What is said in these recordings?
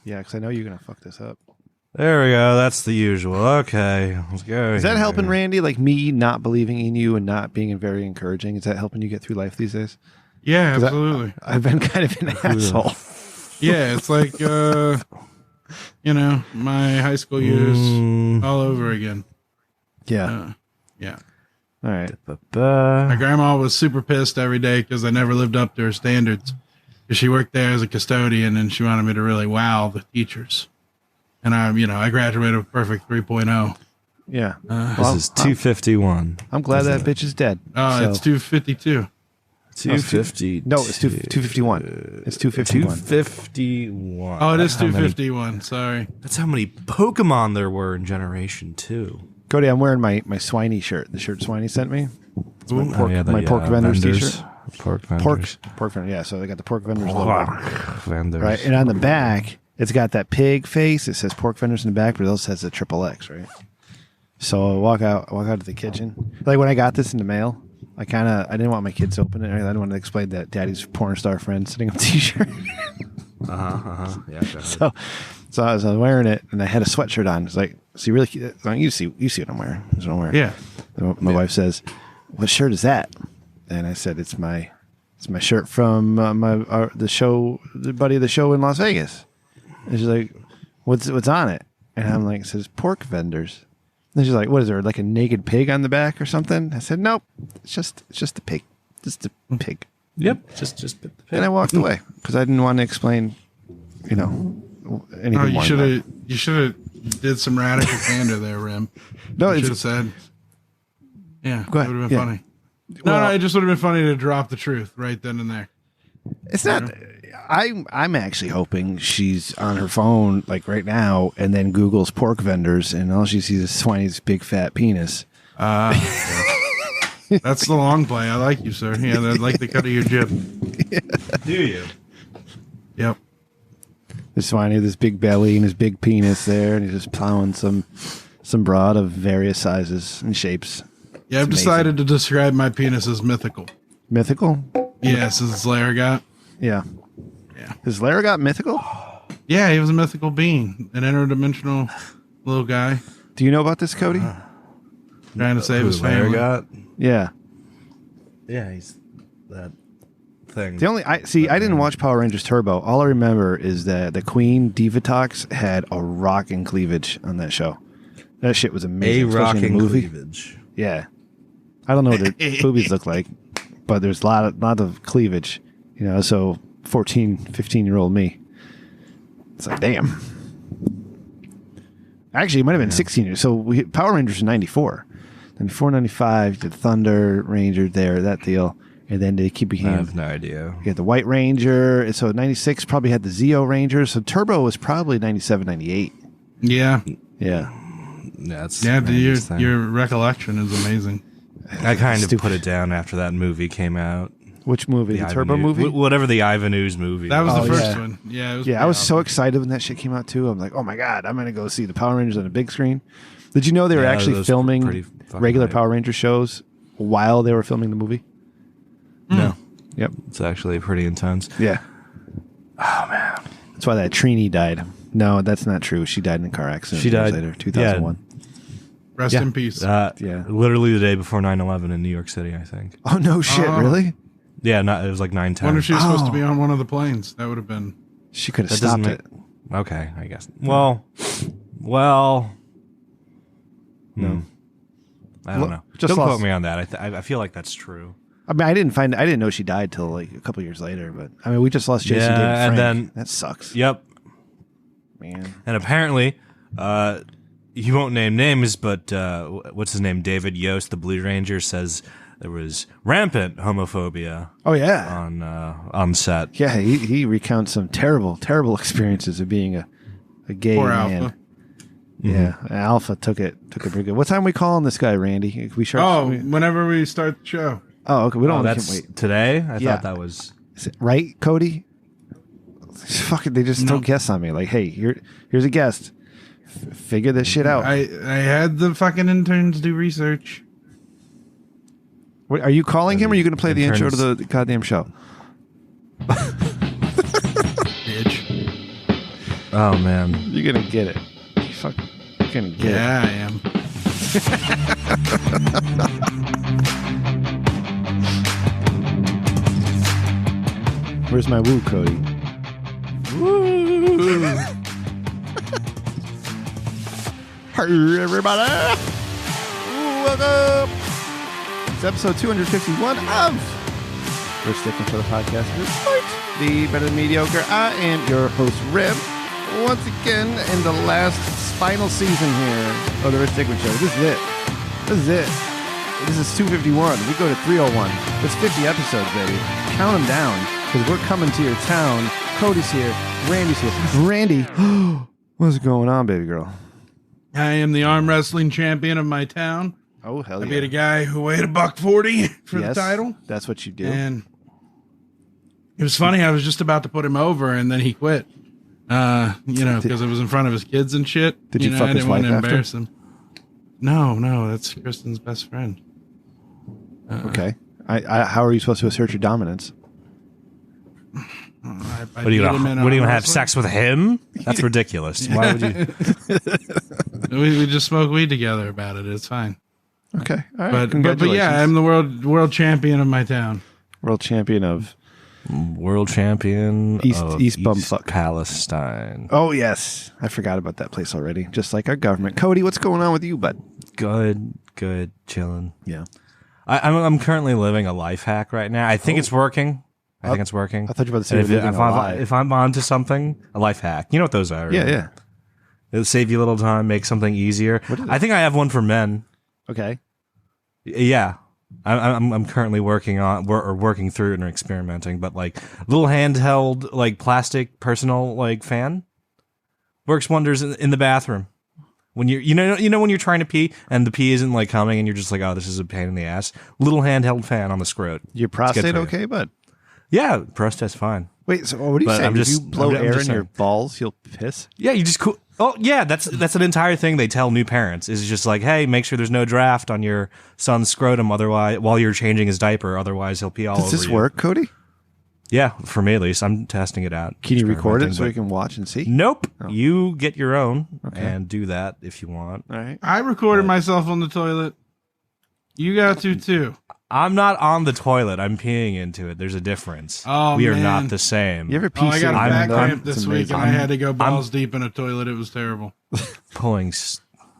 Yeah, because I know you're going to fuck this up. There we go. That's the usual. Okay, let's go. Is that helping, Randy? Like me not believing in you and not being very encouraging? Is that helping you get through life these days? Yeah, absolutely. I've been kind of an asshole. Yeah, it's like, my high school years all over again. Yeah. Yeah. All right. My grandma was super pissed every day because I never lived up to her standards. Because she worked there as a custodian and she wanted me to really wow the teachers. And I graduated with perfect 3.0. Yeah. This is 251. I'm glad that bitch is dead. Oh, it's 252. 250. No, it's 251. It's 251. 251. Oh, it is 251. Sorry. That's how many Pokemon there were in Generation 2. Cody, I'm wearing my Swiney shirt. The shirt Swiney sent me. It's my pork vendors t-shirt. Pork vendors. Pork vendors. Yeah, so they got the pork vendors logo. Vendors. Right, and on the back, it's got that pig face. It says pork vendors in the back, but it also has the XXX, right? So I walk out to the kitchen. Like when I got this in the mail, I didn't want my kids to open it. I didn't want to explain that Daddy's porn star friend sitting on the t-shirt. Yeah. So I was wearing it, and I had a sweatshirt on. It's like, so you see what I'm wearing. That's what I'm wearing. Yeah. My wife says, "What shirt is that?" And I said, "It's my shirt from the buddy of the show in Las Vegas." And she's like, "What's on it?" And I'm like, "It says pork vendors." And she's like, "What is there, like a naked pig on the back or something?" I said, "Nope, it's just a pig, just a pig." Yep, just the pig. And I walked away because I didn't want to explain, anything. Oh, you should have did some radical candor there, Rem. No, you should have said, "Yeah, go it ahead. would have been funny." No, it just would have been funny to drop the truth right then and there. It's not. I'm actually hoping she's on her phone like right now, and then Google's pork vendors, and all she sees is Swiney's big fat penis. That's the long play. I like you, sir. Yeah, I like the cut of your jib. Yeah. Do you? Yep. There's Swiney with his big belly and his big penis there, and he's just plowing some broad of various sizes and shapes. Yeah, I've decided to describe my penis as mythical. Mythical? Yes, it's Larrigot. Yeah. Is Larrigot mythical? Yeah, he was a mythical being, an interdimensional little guy. Do you know about this, Cody? Trying to save his family. Larrigot? Yeah. Yeah, he's that thing. I didn't watch Power Rangers Turbo. All I remember is that the Queen Divatox had a rocking cleavage on that show. That shit was amazing. A especially in the rocking movie. cleavage. Yeah. I don't know what their boobies look like, but there's a lot of cleavage. So 14, 15-year-old me. It's like, damn. Actually, it might have been 16 years. So Power Rangers in 94. 94, 95, the Thunder Ranger there, that deal. And then they became... I have no idea. You had the White Ranger. And so 96 probably had the Zeo Ranger. So Turbo was probably 97, 98. Yeah. Yeah. Your recollection is amazing. I kind of put it down after that movie came out. Which movie? The Turbo movie? Whatever the Ivan Ooze movie. That was the first one. Yeah, it was I was so excited when that shit came out too. I'm like, oh my God, I'm going to go see the Power Rangers on a big screen. Did you know they were actually filming regular Power Ranger shows while they were filming the movie? No. Yep. It's actually pretty intense. Yeah. Oh, man. That's why that Trini died. No, that's not true. She died in a car accident. She died later, 2001. Rest in peace. Literally the day before 9/11 in New York City, I think. Oh, no shit. Really? Yeah, it was like 9/10. I wonder if she was supposed to be on one of the planes. That would have been... She could have stopped it. Okay, I guess. Well... No. I don't know. Don't quote me on that. I feel like that's true. I mean, I didn't know she died till like a couple years later, but I mean, we just lost Jason David Frank. And then that sucks. Yep. Man. And apparently, he won't name names, but what's his name? David Yost, the Blue Ranger, says there was rampant homophobia. Oh yeah. On set. Yeah, he recounts some terrible experiences of being a gay Poor man. Alpha. Yeah, Alpha took it pretty good. What time are we calling this guy, Randy? Whenever we start the show. Oh, okay. We don't. That's wait. Today. I thought that was right, Cody. Fucking, they just throw guests on me. Like, hey, here's a guest. Figure this shit out. I had the fucking interns do research. Wait, are you calling him, or are you going to play the intro to the goddamn show? Bitch. Oh man, You're gonna get it. You're gonna get it. Yeah, I am. Where's my woo, Cody? woo! Hey, everybody! Welcome! It's episode 251 of Rich Dickman Show, the podcast. The better than mediocre. I am your host, Rem. Once again, in the last final season here of the Rich Dickman Show. This is it. This is it. This is 251. We go to 301. There's 50 episodes, baby. Count them down, because we're coming to your town. Cody's here. Randy's here. Randy, what's going on, baby girl? I am the arm wrestling champion of my town. Oh, hell I yeah. beat a guy who weighed $140 for the title. That's what you do. And it was funny. I was just about to put him over, and then he quit. Because it was in front of his kids and shit. Did you fuck I his didn't want wife to after? embarrass him. No, that's Kristen's best friend. Okay. How are you supposed to assert your dominance? What are you gonna have sex with him? That's ridiculous. Why would you? we just smoke weed together about it. It's fine. Okay. All right. But Congratulations. yeah, I'm the world champion of my town. World champion of... World champion of East Bumfuck. Palestine. Oh, yes. I forgot about that place already. Just like our government. Cody, what's going on with you, bud? Good, chilling. Yeah. I'm currently living a life hack right now. I think it's working. I think it's working. I thought you were about to say And you're living a lie. if I'm onto something, a life hack. You know what those are? Yeah, right? yeah. It'll save you a little time, make something easier. What is it? I think I have one for men. Okay. Yeah. I'm currently working through it and experimenting, but like little handheld like plastic personal like fan works wonders in the bathroom. When you know when you're trying to pee and the pee isn't like coming and you're just like, oh, this is a pain in the ass. Little handheld fan on the scrot. Your prostate okay, bud? Yeah, prostate's fine. Wait, so what are you But saying? I'm If just- you blow I'm air just in your saying. balls, you'll piss? Yeah, you just cool. Oh yeah, that's an entire thing they tell new parents is just like, hey, make sure there's no draft on your son's scrotum, otherwise while you're changing his diaper, otherwise he'll pee all over you. Does this work, Cody? Yeah, for me at least. I'm testing it out. Can you record it experimenting, so we but- can watch and see? Nope. You get your own and do that if you want. All right. I recorded myself on the toilet. You got to too. I'm not on the toilet. I'm peeing into it. There's a difference. Oh, we are man. not the same. You ever pee I got a sitting back down? cramp It's this week, amazing. and I had to go balls deep in a toilet. It was terrible.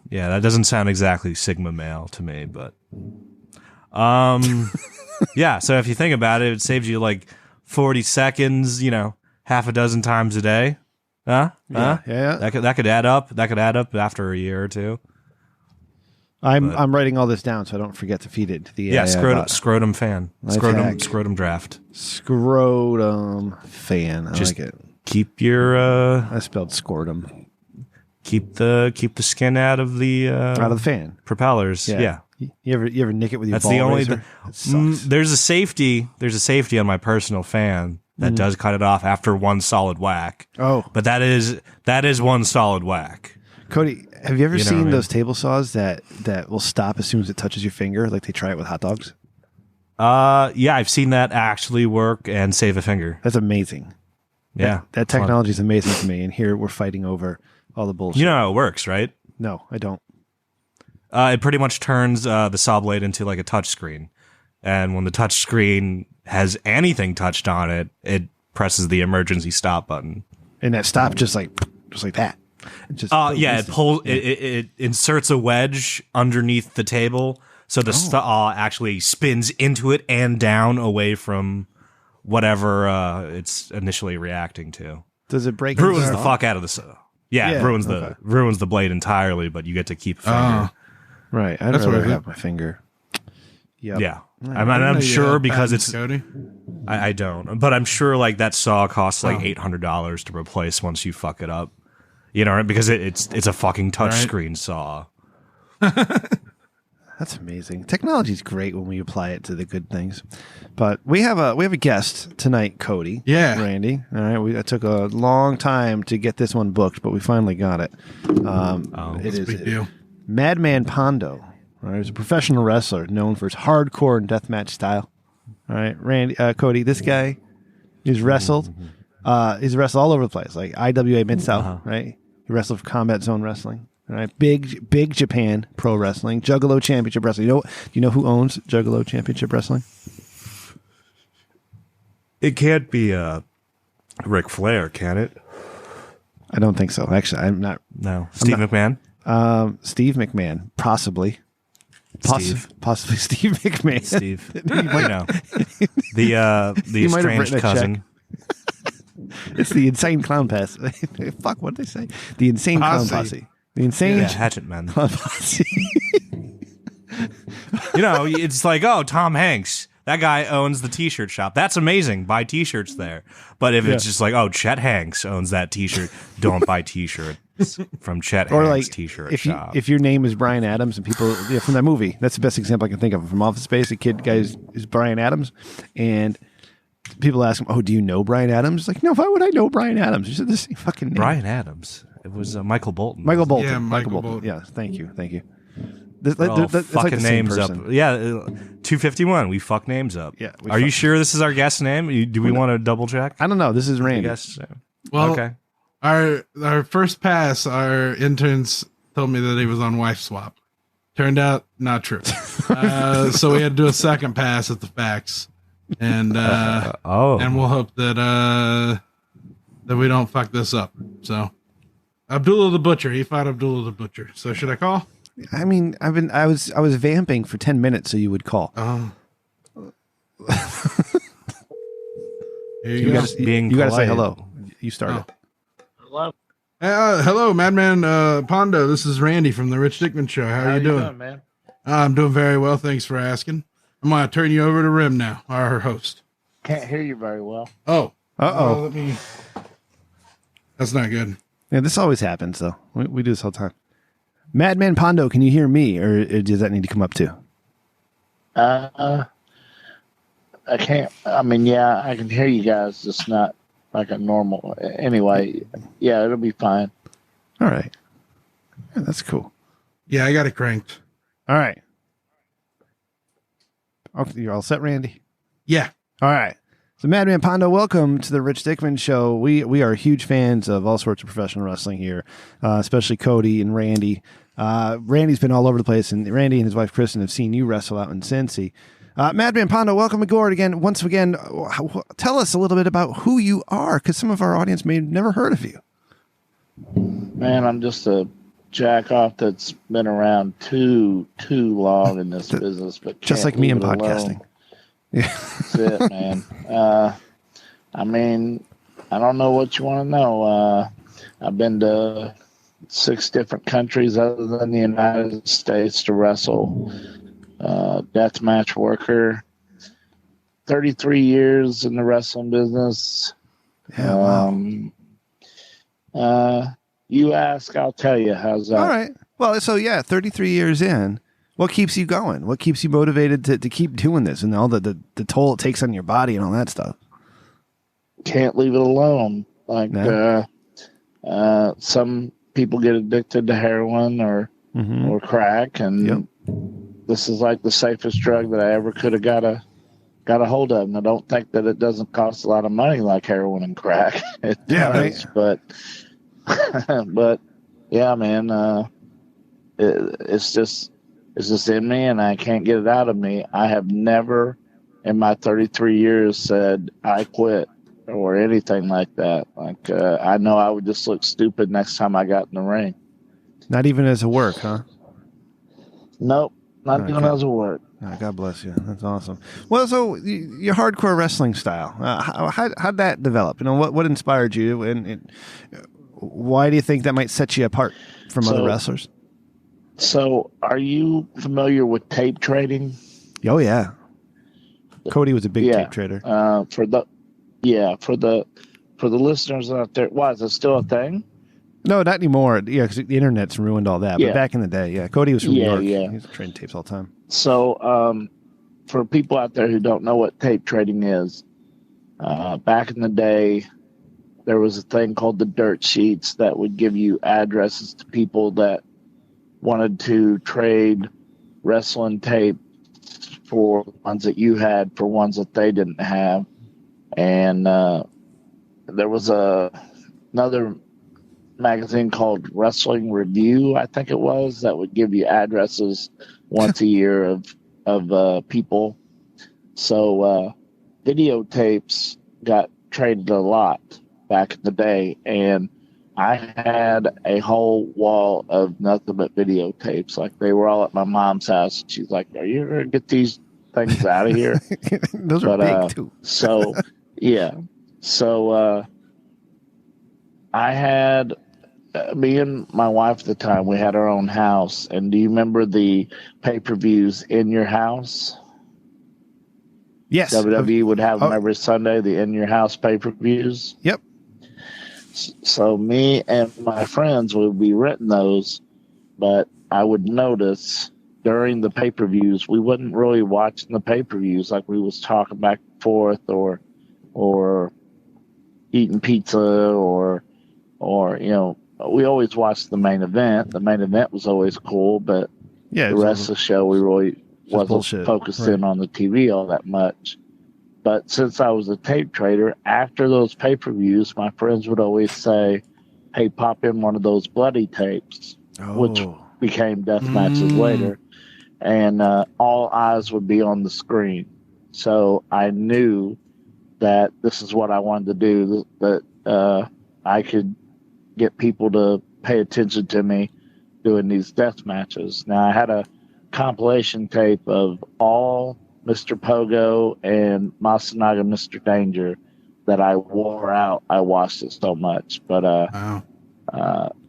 Yeah, that doesn't sound exactly Sigma male to me, but yeah. So if you think about it, it saves you like 40 seconds. Half a dozen times a day. Huh? Yeah. That could add up. That could add up after a year or two. I'm writing all this down so I don't forget to feed it to the Yeah, AI bot. scrotum fan. Life hack. Scrotum draft. Scrotum fan. I Just like it. Keep your I spelled scrotum. keep the skin out of the Out of the fan. propellers. Yeah. You ever nick it with your That's ball the only razor? It sucks. there's a safety on my personal fan that does cut it off after one solid whack. Oh, But that is one solid whack. Cody, have you ever You know seen what I mean? those table saws that will stop as soon as it touches your finger? Like they try it with hot dogs? Yeah, I've seen that actually work and save a finger. That's amazing. Yeah. That fun. technology is amazing to me. And here we're fighting over all the bullshit. You know how it works, right? No, I don't. It pretty much turns the saw blade into like a touch screen. And when the touch screen has anything touched on it, it presses the emergency stop button. And that stop just like that. It just Yeah, it pulls. It inserts a wedge underneath the table, so the saw actually spins into it and down away from whatever it's initially reacting to. Does it break? Ruins into- the fuck out of the saw. Yeah, Yeah, it ruins okay. the blade entirely, but you get to keep a finger. Right. I'd That's rather worth it. have my finger. Yep. Yeah, I didn't know I'm you sure had because patents, it's. Cody. I don't, but I'm sure like that saw costs like $800 to replace once you fuck it up. You know, because it's a fucking touchscreen saw. That's amazing. Technology's great when we apply it to the good things. But we have a guest tonight, Cody. Yeah. Randy. All right. It took a long time to get this one booked, but we finally got it. It is Big deal. Madman Pondo. All right, he's a professional wrestler known for his hardcore and deathmatch style. All right, Randy, Cody, this guy, he's wrestled He's wrestled all over the place, like IWA Mid South, right? He wrestled for Combat Zone Wrestling, right? Big Japan Pro Wrestling, Juggalo Championship Wrestling. Do you know who owns Juggalo Championship Wrestling? It can't be Ric Flair, can it? I don't think so. Actually, I'm not. No, Steve McMahon. Steve McMahon, possibly. Possibly Steve McMahon. Steve, the estranged cousin. It's the insane clown pass. Fuck, what did they say? The insane clown posse. The insane Hatchet Man. Clown posse. It's like, oh, Tom Hanks. That guy owns the T-shirt shop. That's amazing. Buy T-shirts there. But if it's just like, oh, Chet Hanks owns that T-shirt, don't buy T-shirts from Chet Hanks T-shirt shop. If your name is Brian Adams and people from that movie, that's the best example I can think of from Office Space. The guy is Brian Adams, and people ask him, "Oh, do you know Brian Adams?" Like, no, why would I know Brian Adams? You said the same fucking name. Brian Adams. It was Michael Bolton. Michael Bolton. Yeah, Michael Michael Bolton. Bolton. Yeah, thank you. It's It's fucking like the same names person. up. Yeah, 251. We fuck names up. Yeah, Are you sure this is our guest name? Do we want to double check? I don't know. This is Randy. Guest name. Well, Okay. Our first pass, our interns told me that he was on wife swap. Turned out not true. So we had to do a second pass at the facts, and and we'll hope that we don't fuck this up. So Abdullah the Butcher, he fought Abdullah the Butcher. So should I call? I mean, I was vamping for 10 minutes so you would call. Oh. Here you go. You got to say hello. You started. Hello. Hello, Madman Pondo. This is Randy from the Rich Dickman Show. How are you doing, man? I'm doing very well. Thanks for asking. I'm going to turn you over to Rem now, our host. Can't hear you very well. Oh. Uh-oh. That's not good. Yeah, this always happens, though. We do this all the time. Madman Pondo, can you hear me, or does that need to come up too? I can't. I mean, yeah, I can hear you guys, just not like a normal. Anyway, yeah, it'll be fine. All right. Yeah, that's cool. Yeah, I got it cranked. All right. Okay, you're all set, Randy? Yeah. All right. So, Madman Pondo, welcome to the Rich Dickman Show. We are huge fans of all sorts of professional wrestling here, especially Cody and Randy. Randy's been all over the place, and Randy and his wife Kristen have seen you wrestle out in Cincy. Madman Pondo, welcome aboard again. Once again, tell us a little bit about who you are, because some of our audience may have never heard of you. Man, I'm just a jack off that's been around too long in this business, but just like me in podcasting. Yeah, that's it, man. I mean, I don't know what you want to know. I've been to 6 different countries other than the United States to wrestle. Deathmatch worker, 33 years in the wrestling business. Yeah, wow. You ask, I'll tell you. How's that? All right. Well, so yeah, 33 years in. What keeps you going? What keeps you motivated to keep doing this and all the toll it takes on your body and all that stuff? Can't leave it alone. Like, some people get addicted to heroin or crack, and this is like the safest drug that I ever could have got a hold of. And I don't think that it doesn't cost a lot of money like heroin and crack. It does, right. but yeah, man, it's just in me, and I can't get it out of me. I have never in my 33 years said I quit or anything like that. Like, I know I would just look stupid next time I got in the ring. Not even as a work, huh? Nope, not doing as a work. Oh, God bless you. That's awesome. Well, so your hardcore wrestling style, how'd that develop? You know, what inspired you, and why do you think that might set you apart from other wrestlers? So, are you familiar with tape trading? Oh yeah, Cody was a big tape trader. For the listeners out there, why is it still a thing? No, not anymore. Yeah, because the internet's ruined all that. But back in the day, yeah, Cody was from New York. Yeah. He was trading tapes all the time. So, for people out there who don't know what tape trading is, back in the day, there was a thing called the dirt sheets that would give you addresses to people that wanted to trade wrestling tape for ones that you had for ones that they didn't have. And there was another magazine called Wrestling Review, I think it was, that would give you addresses once a year of people. So videotapes got traded a lot back in the day, and I had a whole wall of nothing but videotapes. Like, they were all at my mom's house. She's like, "Are you gonna get these things out of here?" Those are big too. So yeah, so I had me and my wife at the time. We had our own house, and do you remember the pay-per-views in your house? Yes. WWE would have them every Sunday, the in your house pay-per-views. Yep. So me and my friends would be renting those, but I would notice during the pay-per-views, we wasn't really watching the pay-per-views. Like, we was talking back and forth, or eating pizza, or we always watched the main event. The main event was always cool, but the rest of the show, we really wasn't focused in on the TV all that much. But since I was a tape trader, after those pay-per-views, my friends would always say, "Hey, pop in one of those bloody tapes," which became death matches later. And all eyes would be on the screen. So I knew that this is what I wanted to do, that I could get people to pay attention to me doing these death matches. Now, I had a compilation tape of all Mr. Pogo and Masanaga Mr. Danger that I wore out. I watched it so much. But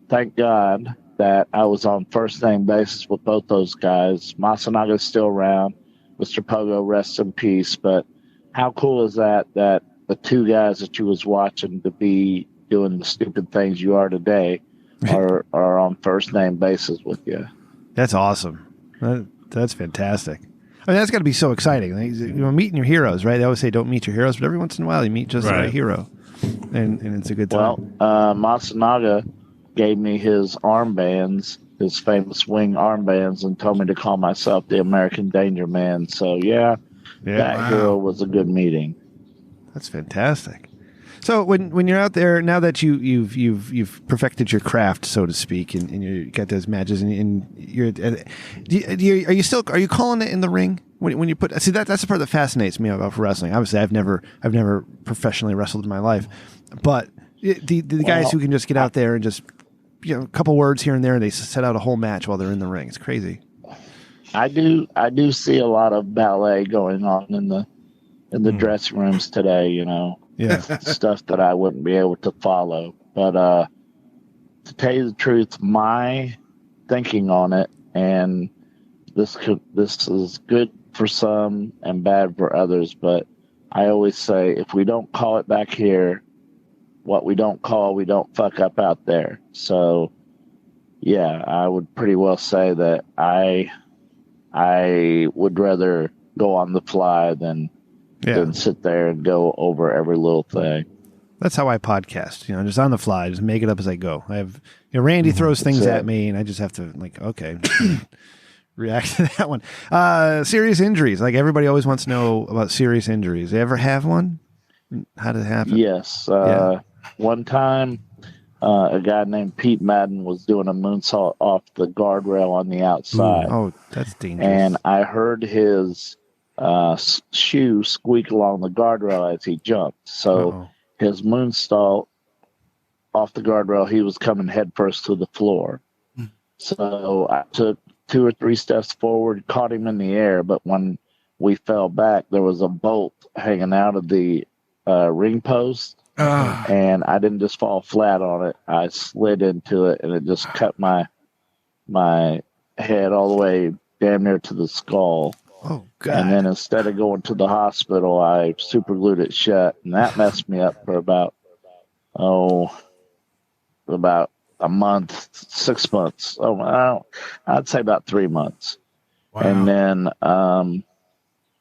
thank God that I was on first name basis with both those guys. Masanaga's still around. Mr. Pogo, rest in peace. But how cool is that the two guys that you was watching to be doing the stupid things you are today are on first name basis with you? That's awesome. That's fantastic. I mean, that's got to be so exciting. Like, meeting your heroes, right? They always say don't meet your heroes, but every once in a while you meet just the right hero, and it's a good time. Well, Masanaga gave me his armbands, his famous wing armbands, and told me to call myself the American Danger Man. So that hero was a good meeting. That's fantastic. So when you're out there, now that you've perfected your craft, so to speak, and you got those matches, and you're, are you calling it in the ring when you put? See, that's the part that fascinates me about wrestling. Obviously, I've never professionally wrestled in my life, but the guys who can just get out there and just a couple words here and there, and they set out a whole match while they're in the ring. It's crazy. I do see a lot of ballet going on in the dressing rooms today. Stuff that I wouldn't be able to follow. But to tell you the truth, my thinking on it, and this is good for some and bad for others, but I always say, if we don't call it back here, what we don't call, we don't fuck up out there. So yeah, I would pretty well say that I would rather go on the fly than sit there and go over every little thing. That's how I podcast, just on the fly, just make it up as I go. I have, Randy throws things at me, and I just have to react to that one. Serious injuries. Like, everybody always wants to know about serious injuries. You ever have one? How did it happen? Yes. One time, a guy named Pete Madden was doing a moonsault off the guardrail on the outside. Oh, that's dangerous. And I heard his shoe squeak along the guardrail as he jumped. So his moonsault off the guardrail, he was coming headfirst to the floor. So I took 2 or 3 steps forward, caught him in the air, but when we fell back, there was a bolt hanging out of the ring post, and I didn't just fall flat on it. I slid into it, and it just cut my head all the way damn near to the skull. Oh, God. And then instead of going to the hospital, I super glued it shut, and that messed me up for about a month, 6 months. I'd say about 3 months. Wow. And then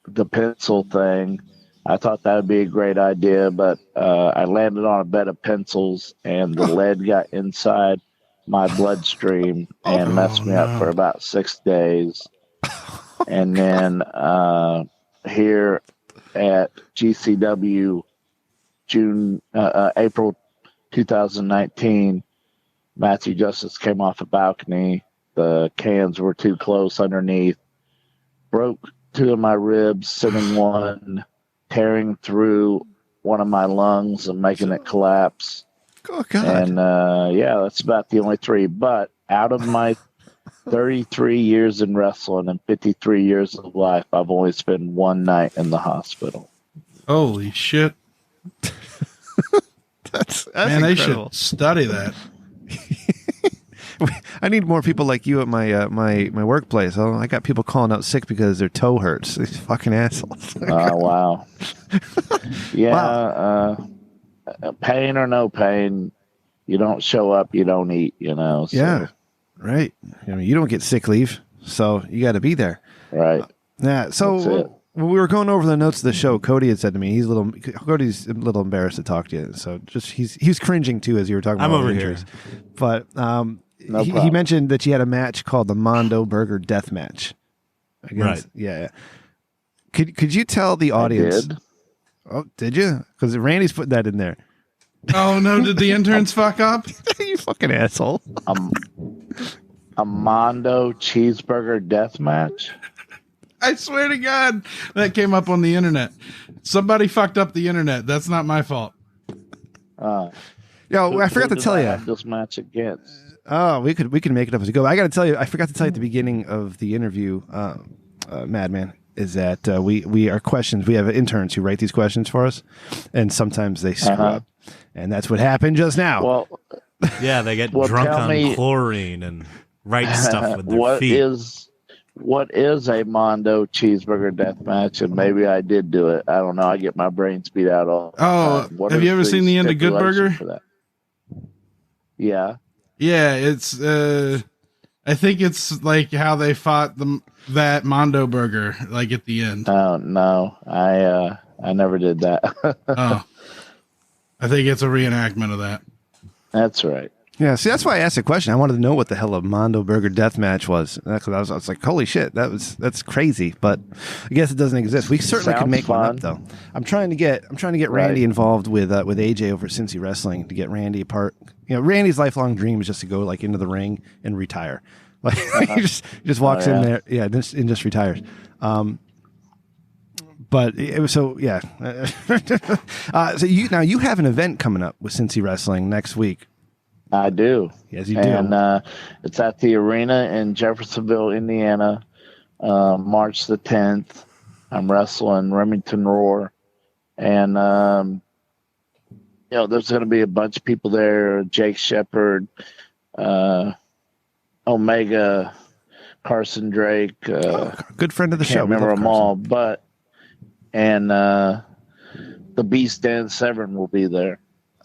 the pencil thing, I thought that would be a great idea, but I landed on a bed of pencils, and the lead got inside my bloodstream and messed me up for about 6 days. And then here at GCW April 2019, Matthew Justice came off a balcony. The cans were too close underneath. Broke 2 of my ribs, sending one, tearing through one of my lungs and making it collapse. Oh, God. And that's about the only 3. But out of my 33 years in wrestling and 53 years of life, I've only spent 1 night in the hospital. Holy shit. That's Man, incredible. they should study that. I need more people like you at my my workplace. Oh, I got people calling out sick because their toe hurts. These fucking assholes. Oh, wow. Yeah. Wow. Pain or no pain, you don't show up, you don't eat, So. Yeah. Right. I mean, you don't get sick leave, so you got to be there. Right. Yeah. So when we were going over the notes of the show, Cody had said to me, Cody's a little embarrassed to talk to you. So he was cringing too as you were talking about I'm over injuries. here. But he mentioned that you had a match called the Mondo Burger Deathmatch. Right. Yeah. Could you tell the audience? I did. Oh, did you? Because Randy's putting that in there. Oh, no. Did the interns fuck up? You fucking asshole. A Mondo cheeseburger death match? I swear to God, that came up on the internet. Somebody fucked up the internet. That's not my fault. Yo, I forgot to tell you. Have this match against? Oh, we could make it up as we go. I got to tell you, I forgot to tell you at the beginning of the interview, Madman, is that we are questions. We have interns who write these questions for us, and sometimes they screw up, and that's what happened just now. Well, Yeah, they get Well, drunk tell on me- chlorine and write stuff with their feet. What is a Mondo cheeseburger death match? And maybe I did do it. I don't know. I get my brains beat out all. Oh, What have is you ever seen the end of Good stipulation Burger? for that? Yeah. Yeah, it's I think it's like how they fought that Mondo burger, like at the end. Oh no, I never did that. Oh, I think it's a reenactment of that. That's right. Yeah, see, that's why I asked the question. I wanted to know what the hell a Mondo Burger Death Match was. Because I was like, holy shit, that's crazy. But I guess it doesn't exist. We certainly could Sounds make one fun. up though. I'm trying to get Randy involved with AJ over at Cincy Wrestling to get Randy apart. Randy's lifelong dream is just to go like into the ring and retire. Like he just walks in there, and just retires. But it was so so you have an event coming up with Cincy Wrestling next week. I do. Yes, you do. And it's at the arena in Jeffersonville, Indiana, March the 10th. I'm wrestling Remington Roar. And, there's going to be a bunch of people there. Jake Shepard, Omega, Carson Drake. Good friend of the show. Can't We remember love them Carson. all. But, the Beast Dan Severn will be there.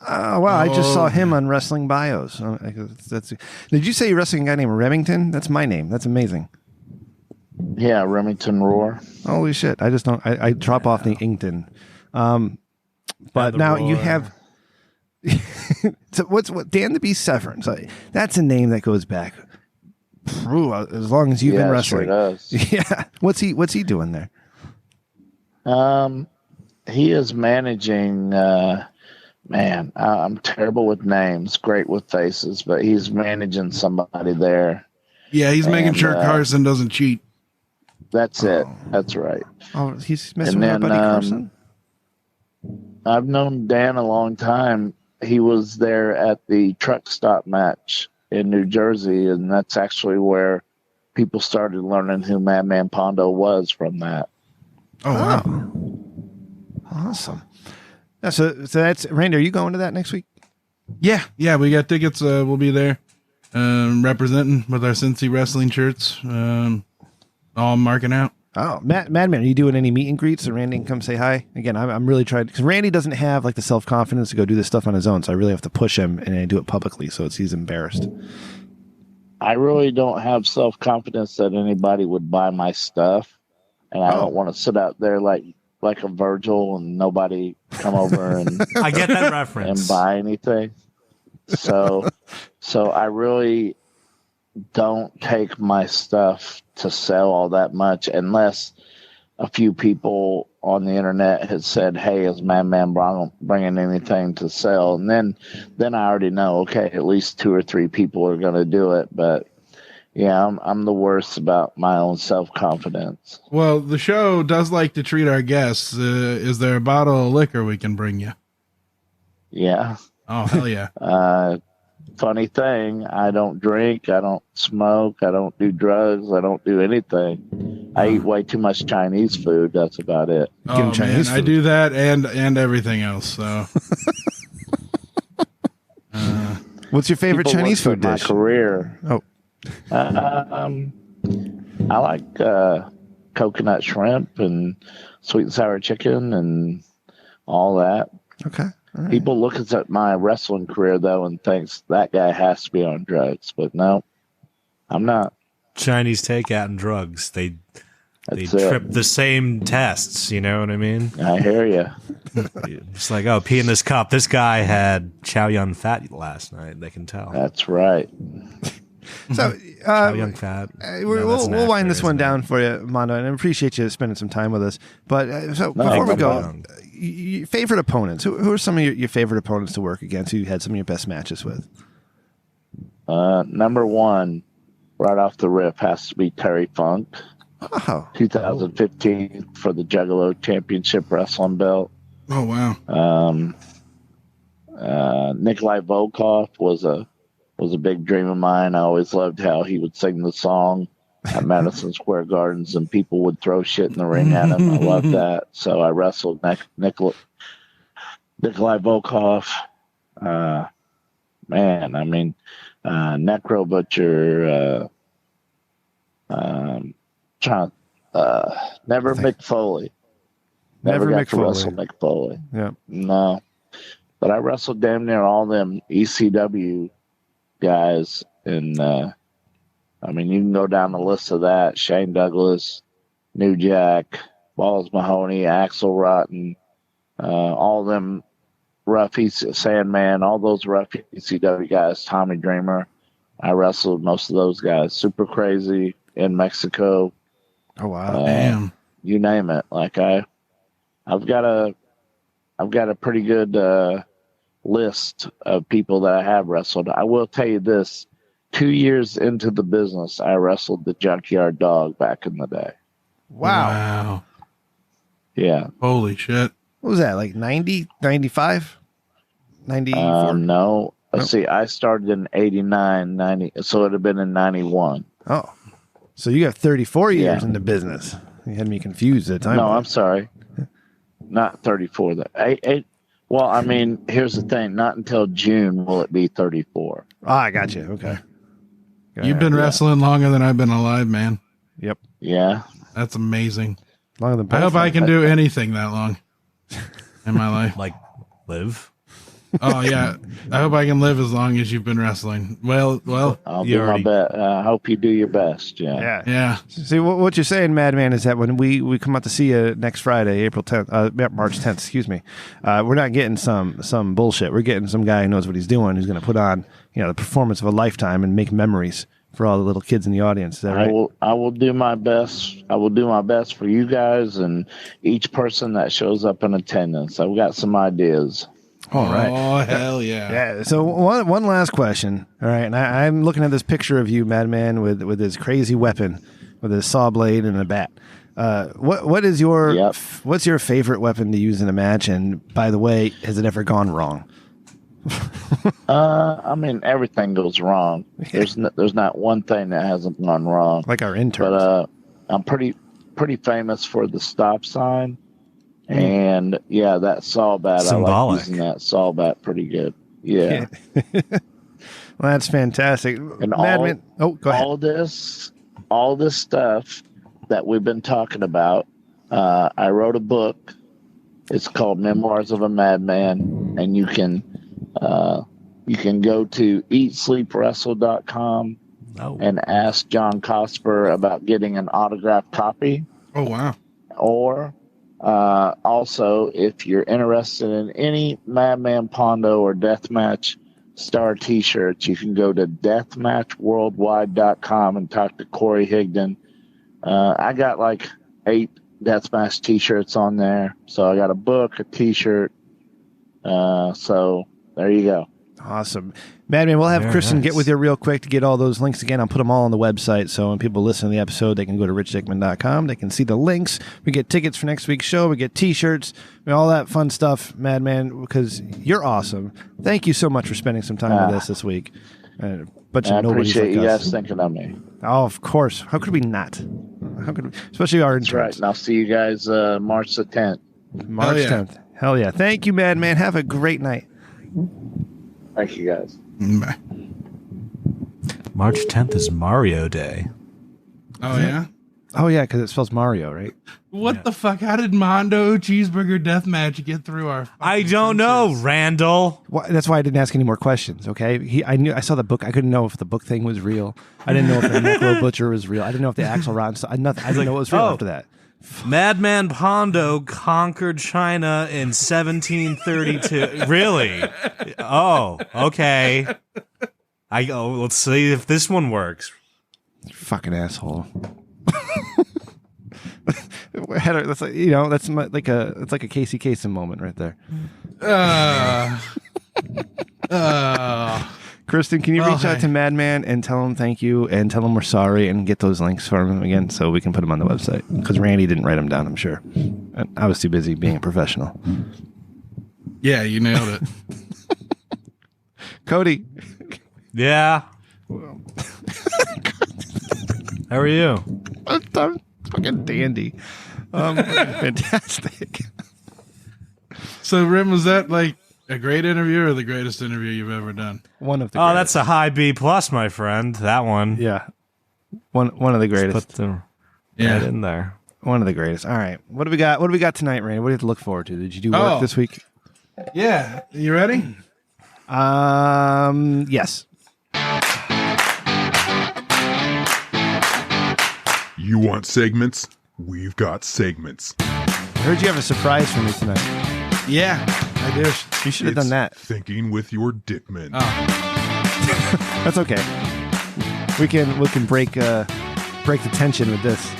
Oh, wow. I just saw him on Wrestling Bios. Did you say you're wrestling a guy named Remington? That's my name. That's amazing. Yeah, Remington Roar. Holy shit. I just don't, I drop off the Inkton. But now you have, so what Dan the Beast Severn? So that's a name that goes back as long as you've been wrestling. Sure does. Yeah. What's he doing there? He is managing, man, I'm terrible with names, great with faces, but he's managing somebody there. Yeah, he's making sure Carson doesn't cheat. That's it. That's right. Oh, he's messing with our buddy Carson. I've known Dan a long time. He was there at the truck stop match in New Jersey, and that's actually where people started learning who Madman Pondo was from that. Oh, wow. Awesome. Yeah, so that's Randy. Are you going to that next week? Yeah, we got tickets. We'll be there representing with our Cincy wrestling shirts. All marking out. Oh, Madman, are you doing any meet and greets so Randy can come say hi? Again, I'm really trying because Randy doesn't have like the self-confidence to go do this stuff on his own, so I really have to push him and I do it publicly, so he's embarrassed. I really don't have self-confidence that anybody would buy my stuff, and I don't want to sit out there like a Virgil and nobody come over and I get that reference and buy anything. So I really don't take my stuff to sell all that much unless a few people on the internet had said, "Hey, is Madman bringing anything to sell?" And then I already know, okay, at least 2 or 3 people are going to do it. But yeah, I'm the worst about my own self-confidence. Well, the show does like to treat our guests. Is there a bottle of liquor we can bring you? Yeah. Oh, hell yeah. Funny thing, I don't drink, I don't smoke, I don't do drugs, I don't do anything. I eat way too much Chinese food. That's about it. Oh man, Chinese I food. do that and everything else. So, What's your favorite People Chinese look food at dish? My career. Oh, I like coconut shrimp and sweet and sour chicken and all that. okay. All right. People look at my wrestling career though and thinks that guy has to be on drugs, but no, I'm not. Chinese takeout and drugs. They That's trip it. the same tests. You know what I mean? I hear you. It's like, oh, pee in this cup. This guy had chow yun fat last night. They can tell. That's right. So, Chow yun fat. we'll wind this one down for you, Mondo, and I appreciate you spending some time with us. But before we no go, problem. favorite opponents. Who are some of your favorite opponents to work against? Who you had some of your best matches with? Number one, right off the rip, has to be Terry Funk. Oh, 2015 for the Juggalo Championship Wrestling Belt. oh wow. Nikolai Volkov was a big dream of mine. I always loved how he would sing the song at Madison Square Gardens and people would throw shit in the ring at him. I loved that. So I wrestled Nikolai Volkov. Man, I mean, Necro Butcher, never Mick Foley. Never got Mick to wrestle Mick Foley. yeah. No. But I wrestled damn near all them ECW guys. And, I mean, you can go down the list of that. Shane Douglas, New Jack, Balls Mahoney, Axel Rotten, all them rough Sandman, all those rough ECW guys, Tommy Dreamer. I wrestled most of those guys. Super Crazy in Mexico. Oh wow. Damn. You name it. Like I've got a pretty good list of people that I have wrestled. I will tell you this: 2 years into the business, I wrestled the Junkyard Dog back in the day. Wow. Yeah. Holy shit. What was that? Like 90, 95, 94? No. Nope. See, I started in 89, 90, so it'd have been in 91. Oh, so you got 34 years Yeah. in the business. You had me confused at the time. No, I'm sorry. Not 34. Well, I mean, here's the thing. Not until June will it be 34. Oh, I got you. Okay. You've been wrestling longer than I've been alive, man. Yep. Yeah. That's amazing. Longer than I hope both. I can do anything that long in my life. Like, live. Oh yeah. I hope I can live as long as you've been wrestling. Well, I'll You do already- my best. I hope you do your best. Yeah. Yeah. yeah. See, what you're saying, Madman, is that when we come out to see you next Friday, April 10th, March 10th, excuse me, we're not getting some bullshit. We're getting some guy who knows what he's doing, who's going to put on, the performance of a lifetime and make memories for all the little kids in the audience. Is that right? I will do my best. I will do my best for you guys and each person that shows up in attendance. I've got some ideas. All right. Oh hell yeah. Yeah. So one last question. All right. And I'm looking at this picture of you, Madman, with this crazy weapon, with a saw blade and a bat. What is your Yep. what's your favorite weapon to use in a match? And by the way, has it ever gone wrong? I mean, everything goes wrong. There's not one thing that hasn't gone wrong. Like our interns. But I'm pretty famous for the stop sign. And yeah, that saw bat. Symbolic. I like using that saw bat pretty good. Yeah. Well, that's fantastic. And Madman. Go ahead. all this stuff that we've been talking about. I wrote a book. It's called Memoirs of a Madman, and you can go to eatsleepwrestle.com Oh. and ask John Cosper about getting an autographed copy. Oh wow. Or also, if you're interested in any Madman Pondo or Deathmatch Star t-shirts, you can go to deathmatchworldwide.com and talk to Corey Higdon. I got like 8 Deathmatch t-shirts on there. So I got a book, a t-shirt. So there you go. Awesome. Madman, we'll have Very Kristen nice. get with you real quick to get all those links again. I'll put them all on the website, so when people listen to the episode, they can go to richdickman.com. They can see the links. We get tickets for next week's show. We get T-shirts, all that fun stuff, Madman, because you're awesome. Thank you so much for spending some time with us this week. A bunch I of nobodies appreciate like you us. guys thinking of me. Oh, of course. How could we not? How could we? Especially our That's right. interns. And I'll see you guys March the 10th. March Hell yeah. 10th. Hell yeah. Thank you, Madman. Have a great night. Thank you, guys. Bye. March 10th is Mario Day. Oh, yeah? Oh, yeah, because it spells Mario, right? What the fuck? How did Mondo Cheeseburger Deathmatch get through our I fucking don't know, censors? Randall. That's why I didn't ask any more questions. Okay, I saw the book. I couldn't know if the book thing was real. I didn't know if the Necro Butcher was real. I didn't know if the Axel Rotten stuff. I didn't know it was real oh. after that. Madman Pondo conquered China in 1732. Really? Oh, okay. Let's see if this one works. Fucking asshole. That's like, that's it's like a Casey Kasem moment right there. Kristen, can you reach out to Madman and tell him thank you and tell him we're sorry and get those links for him again so we can put them on the website? Because Randy didn't write them down, I'm sure. And I was too busy being a professional. Yeah, you nailed it. Cody. Yeah. How are you? I'm fucking dandy. Fantastic. So, Rem, was that like a great interview or the greatest interview you've ever done? One of the Oh, greatest. that's a high B plus, my friend. That one. Yeah. One of the greatest. Put the Yeah. right in there. One of the greatest. All right. What do we got? What do we got tonight, Randy? What do you have to look forward to? Did you do work this week? Yeah. You ready? Yes. You want segments? We've got segments. I heard you have a surprise for me tonight. Yeah, I do. You should have done that. Thinking with your Dickman. That's okay. We can break the tension with this.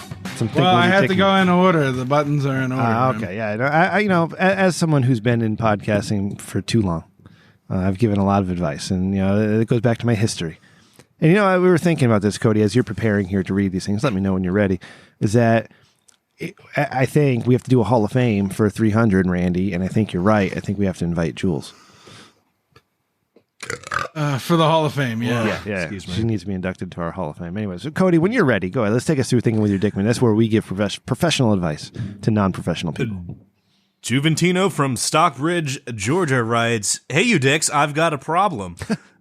Well, I have to go in order. The buttons are in order. Okay, yeah. As someone who's been in podcasting for too long, I've given a lot of advice, and it goes back to my history. And we were thinking about this, Cody, as you're preparing here to read these things. Let me know when you're ready. Is that I think we have to do a Hall of Fame for 300, Randy, and I think you're right. I think we have to invite Jules. For the Hall of Fame, yeah. Yeah. Excuse me. She needs to be inducted to our Hall of Fame. Anyway, so Cody, when you're ready, go ahead. Let's take us through Thinking With Your Dickman. That's where we give professional advice to non-professional people. Juventino from Stockbridge, Georgia writes, "Hey, you dicks, I've got a problem.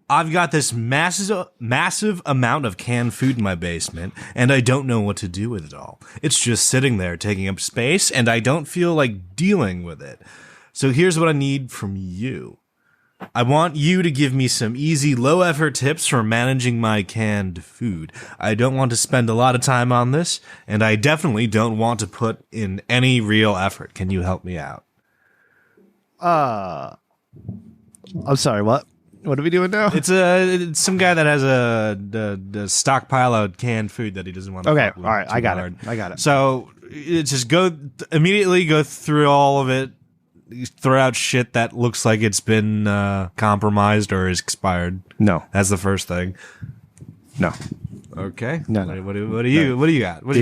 I've got this massive amount of canned food in my basement, and I don't know what to do with it all. It's just sitting there taking up space, and I don't feel like dealing with it. So here's what I need from you. I want you to give me some easy, low-effort tips for managing my canned food. I don't want to spend a lot of time on this, and I definitely don't want to put in any real effort. Can you help me out?" I'm sorry, what? What are we doing now? It's some guy that has a stockpile of canned food that he doesn't want to Okay, fuck with all right, too I got hard. it. I got it. So it's just immediately go through all of it, throw out shit that looks like it's been compromised or is expired. No. That's the first thing. No. Okay. No. What do you got? What do you got? What do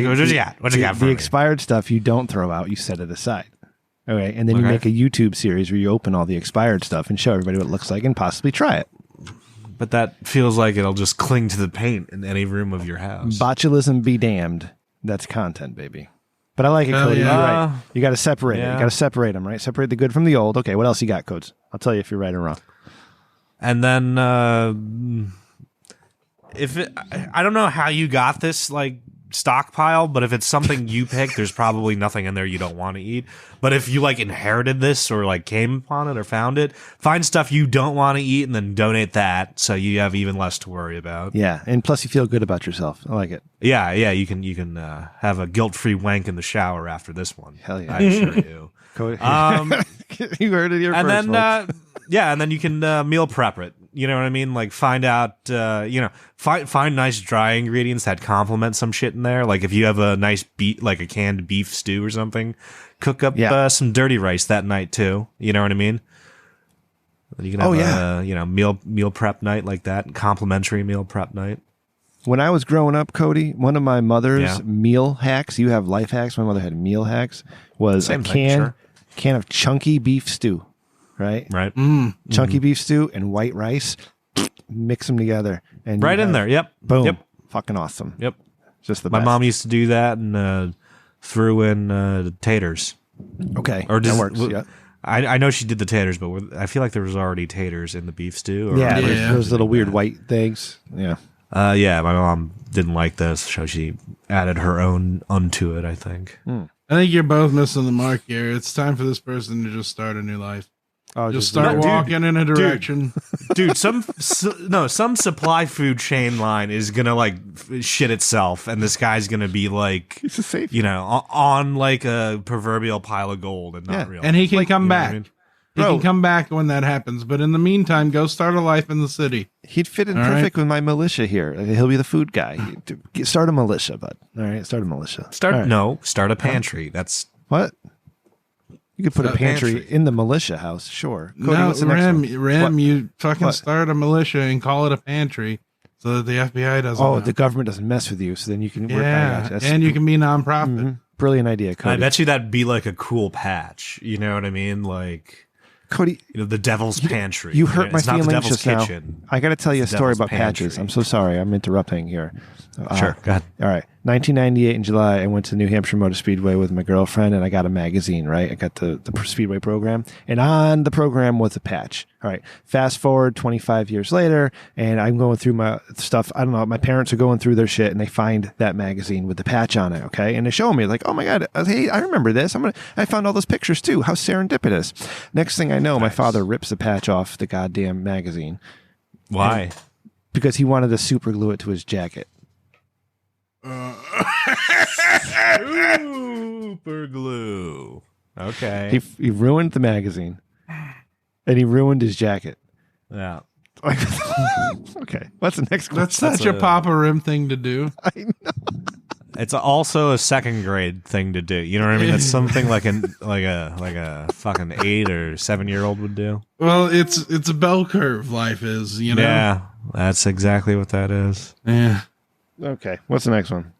you got for the me? expired stuff you don't throw out, you set it aside. Okay, and then you Okay. make a YouTube series where you open all the expired stuff and show everybody what it looks like and possibly try it. But that feels like it'll just cling to the paint in any room of your house. Botulism be damned. That's content, baby. But I like it, Hell Cody. yeah. You're right. You got to separate it. Yeah. You got to separate them, right? Separate the good from the old. Okay, what else you got, Codes? I'll tell you if you're right or wrong. And then I don't know how you got this stockpile, but if it's something you pick, there's probably nothing in there you don't want to eat. But if you inherited this or came upon it or found it, find stuff you don't want to eat and then donate that so you have even less to worry about. Yeah, and plus you feel good about yourself. I like it. Yeah, you can have a guilt-free wank in the shower after this one. Hell yeah. I assure you. Cody, Um, you heard it here and first, then folks. and then you can meal prep it. You know what I mean? Like find out, find nice dry ingredients that complement some shit in there. Like if you have a nice like a canned beef stew or something, cook up some dirty rice that night too. You know what I mean? You can have a meal prep night like that, complimentary meal prep night. When I was growing up, Cody, one of my mother's meal hacks, you have life hacks, my mother had meal hacks, was a can of chunky beef stew, right? Right. Chunky beef stew and white rice, mix them together. And right in there, yep. Boom. Yep. Fucking awesome. Yep. Just the My best. mom used to do that and threw in taters. Okay, or that works, yeah. I know she did the taters, but I feel like there was already taters in the beef stew. Or Those little weird white things. Yeah. My mom didn't like this, so she added her own unto it, I think. I think you're both missing the mark here. It's time for this person to just start a new life. Oh, just start walking in a direction. Dude, some supply food chain line is gonna like shit itself, and this guy's gonna be like, He's a safe. On like a proverbial pile of gold and not real. And he can come back. I mean? He can come back when that happens. But in the meantime, go start a life in the city. He'd fit in perfect with my militia here. He'll be the food guy. Start a militia, bud. All right, start a militia. Start a pantry. That's what? You could put a pantry in the militia house, sure. Cody, what's the next one? Rem, you fucking start a militia and call it a pantry so that the FBI doesn't know. The government doesn't mess with you, so then you can work. And you can be nonprofit. Mm-hmm. Brilliant idea, Cody. I bet you that'd be like a cool patch. You know what I mean? Like, Cody, the Devil's Pantry. You hurt my feelings not the just Kitchen. now. I got to tell you a story about Pantry. patches. I'm so sorry. I'm interrupting here. Sure, go ahead. All right. 1998 in July, I went to New Hampshire Motor Speedway with my girlfriend, and I got a magazine, right? I got the Speedway program, and on the program was a patch. All right. Fast forward 25 years later, and I'm going through my stuff. I don't know. My parents are going through their shit, and they find that magazine with the patch on it, okay? And they show me, like, oh, my God, hey, I remember this. I found all those pictures, too. How serendipitous. Next thing I know, my father rips the patch off the goddamn magazine. Why? Because he wanted to super glue it to his jacket. Super glue. Okay. He ruined the magazine, and he ruined his jacket. Yeah. Okay. What's the next question? That's such a Papa Rim thing to do. I know. It's also a second grade thing to do. You know what I mean? That's something like a fucking 8 or 7-year-old would do. Well, it's a bell curve. Life is, you know. Yeah, that's exactly what that is. Yeah. Okay. What's the next one?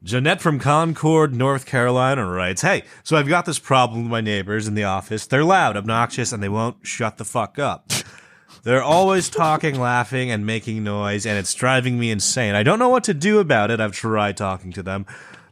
Jeanette from Concord, North Carolina writes, hey, so I've got this problem with my neighbors in the office. They're loud, obnoxious, and they won't shut the fuck up. They're always talking, laughing, and making noise, and it's driving me insane. I don't know what to do about it. I've tried talking to them,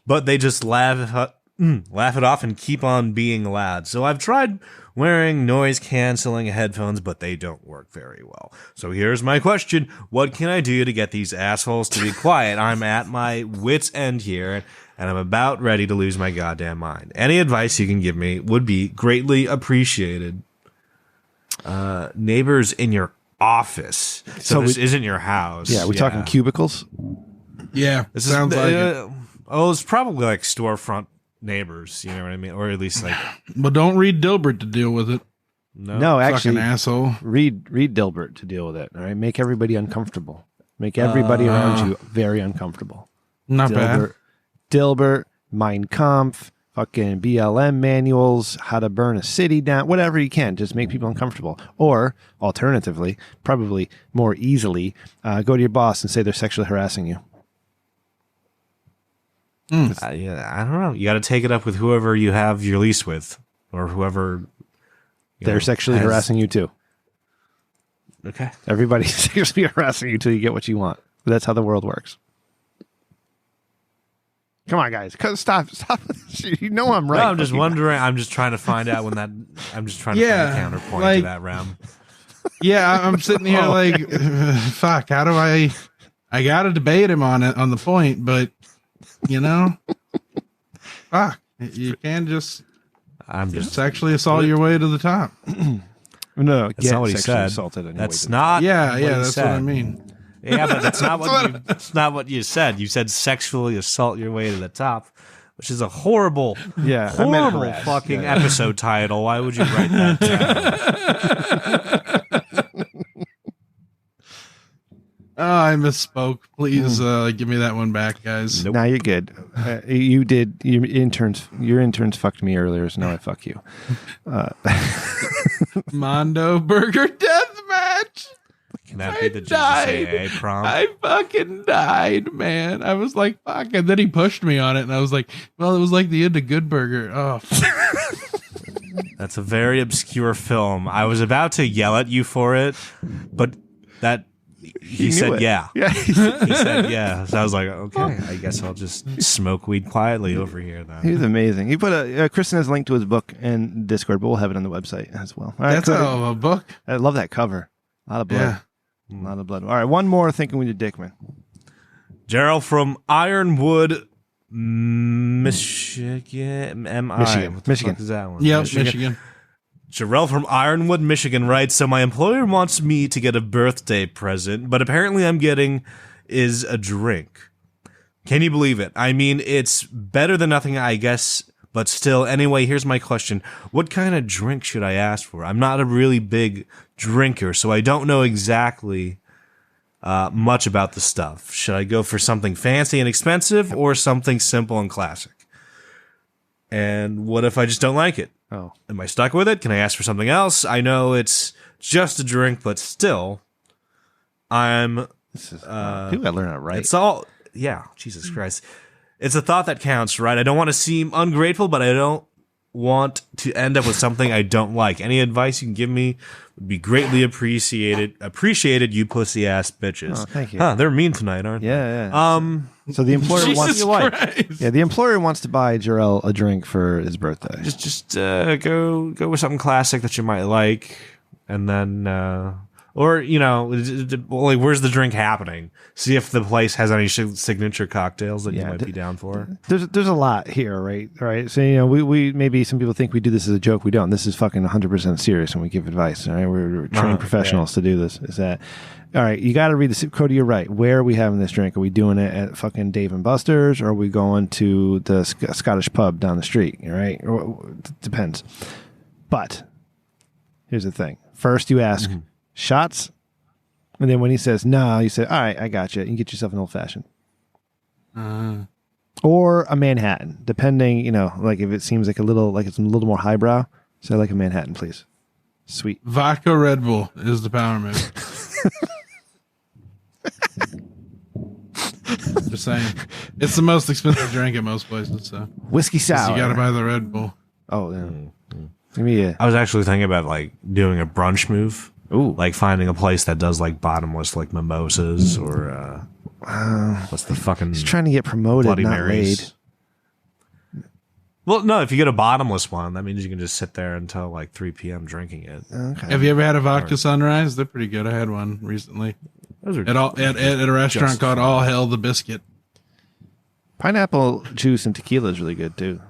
but they just laugh it off and keep on being loud. So I've tried wearing noise-canceling headphones, but they don't work very well. So here's my question. What can I do to get these assholes to be quiet? I'm at my wit's end here, and I'm about ready to lose my goddamn mind. Any advice you can give me would be greatly appreciated. Neighbors in your office. So this isn't your house. Yeah, we're talking cubicles? Yeah, this sounds like it. It's probably like storefront neighbors, you know what I mean? Or at least like... But don't read Dilbert to deal with it. No, actually, fucking asshole. Read Dilbert to deal with it. All right, make everybody uncomfortable. Make everybody around you very uncomfortable. Not bad. Dilbert, Mein Kampf, fucking BLM manuals, how to burn a city down, whatever you can. Just make people uncomfortable. Or, alternatively, probably more easily, go to your boss and say they're sexually harassing you. Yeah, I don't know. You got to take it up with whoever you have your lease with, or whoever. They're sexually harassing you too. Okay. Everybody's sexually harassing you till you get what you want. That's how the world works. Come on, guys. Stop. You know I'm right. No, I'm just wondering. I'm just trying to find out when that. I'm just trying to find a counterpoint to that, Rem. Yeah, I'm sitting here like, fuck. How do I got to debate him on it, on the point, but you know, fuck. You can't just. I'm just sexually assault your way to the top. No, that's not what he said. That's not. Yeah, that's what I mean. Yeah, but that's not what you said. You said sexually assault your way to the top. which is a horrible, Yeah, I meant horrible harass. fucking Yeah. episode title. Why would you write that down? Oh, I misspoke. Please give me that one back, guys. Now you're good. You did. Your interns fucked me earlier, so now I fuck you. Mondo Burger Deathmatch. Can that be the JCCAA prom? I fucking died, man. I was like, fuck. And then he pushed me on it, and I was like, well, it was like the end of Good Burger. Oh, That's a very obscure film. I was about to yell at you for it, but that he knew said it. yeah. Yeah. He said yeah. So I was like, okay, I guess I'll just smoke weed quietly over here then. He was amazing. He put Kristen has a link to his book in Discord, but we'll have it on the website as well. All right, that's Cody. a book. I love that cover. A lot of blood. Yeah. A lot of blood. All right, one more Thinking With Your Dickman. Gerald from Ironwood, Michigan. Michigan. What the Michigan. fuck is that one? Yep, Michigan. Jarrell from Ironwood, Michigan writes, so my employer wants me to get a birthday present, but apparently I'm getting is a drink. Can you believe it? I mean, it's better than nothing, I guess, but still. Anyway, here's my question. What kind of drink should I ask for? I'm not a really big drinker, so I don't know exactly much about the stuff. Should I go for something fancy and expensive or something simple and classic? And what if I just don't like it? Oh, Am I stuck with it? Can I ask for something else? I know it's just a drink, but still, I'm. this is people gotta learn how to write. It's all. Yeah, Jesus Christ. It's a thought that counts, right? I don't want to seem ungrateful, but I don't want to end up with something I don't like. Any advice you can give me would be greatly appreciated. Appreciated, you pussy ass bitches. Oh, thank you. Huh, they're mean tonight, aren't Yeah, they? yeah. So the employer Jesus wants. Christ. Yeah, the employer wants to buy Jarrell a drink for his birthday. Just go with something classic that you might like, and then or like where's the drink happening? See if the place has any signature cocktails that you might be down for. There's a lot here, right? All right. So we maybe some people think we do this as a joke. We don't. This is fucking 100% serious when we give advice. All right, we're trained professionals to do this. Is that all right? You got to read this. Cody, you're right. Where are we having this drink? Are we doing it at fucking Dave and Buster's, or are we going to the Scottish pub down the street? All right, depends. But here's the thing. First, you ask shots. And then when he says no, you say, all right, I got you. You can get yourself an old fashioned. Or a Manhattan, depending, like if it seems like it's a little more highbrow. So I like a Manhattan, please. Sweet. Vodka Red Bull is the power move. Just saying. It's the most expensive drink at most places, so Whiskey sour. you gotta buy the Red Bull. Oh, yeah. Give me a. I was actually thinking about like doing a brunch move. Ooh. Like finding a place that does like bottomless like mimosas or what's the fucking He's trying to get promoted, Bloody not Marys. laid. Well, no, if you get a bottomless one, that means you can just sit there until like 3 p.m. drinking it. Okay. Have you ever had a vodka sunrise? They're pretty good. I had one recently Those are at a restaurant Just called All Hell the Biscuit. Pineapple juice and tequila is really good, too.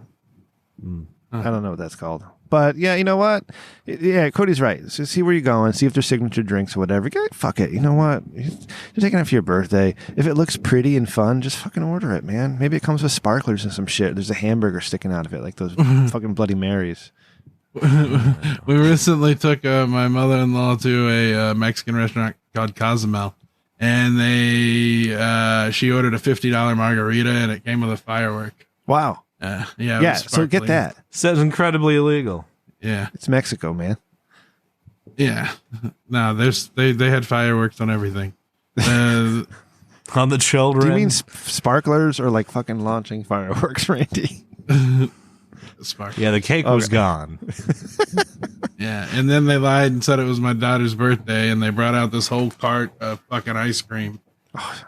I don't know what that's called. But, yeah, you know what? Yeah, Cody's right. So see where you're going. See if there's signature drinks or whatever. Fuck it. You know what? You're taking it for your birthday. If it looks pretty and fun, just fucking order it, man. Maybe it comes with sparklers and some shit. There's a hamburger sticking out of it, like those fucking Bloody Marys. We recently took my mother-in-law to a Mexican restaurant called Cozumel, and she ordered a $50 margarita, and it came with a firework. Wow. Yeah, Yeah, so get that. Sounds incredibly illegal. Yeah, It's Mexico, man. yeah. No, they had fireworks on everything. On the children. Do you mean sparklers or like fucking launching fireworks, Randy? Spark. Yeah, the cake was gone. Yeah, and then they lied and said it was my daughter's birthday, and they brought out this whole cart of fucking ice cream.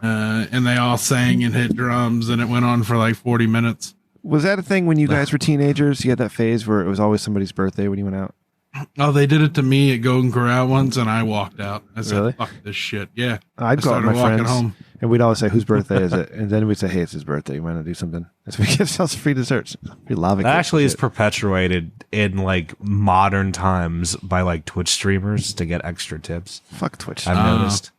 And they all sang and hit drums, and it went on for like 40 minutes. Was that a thing when you guys were teenagers? You had that phase where it was always somebody's birthday when you went out? Oh, they did it to me at Golden Corral once, and I walked out. I said, Really? fuck this shit. Yeah. I'd go out with started my walking friends, home. and we'd always say, whose birthday is it? And then we'd say, hey, it's his birthday. You want to do something? So we give ourselves free desserts. We love it. That actually is perpetuated in like modern times by like Twitch streamers to get extra tips. Fuck Twitch. I've noticed.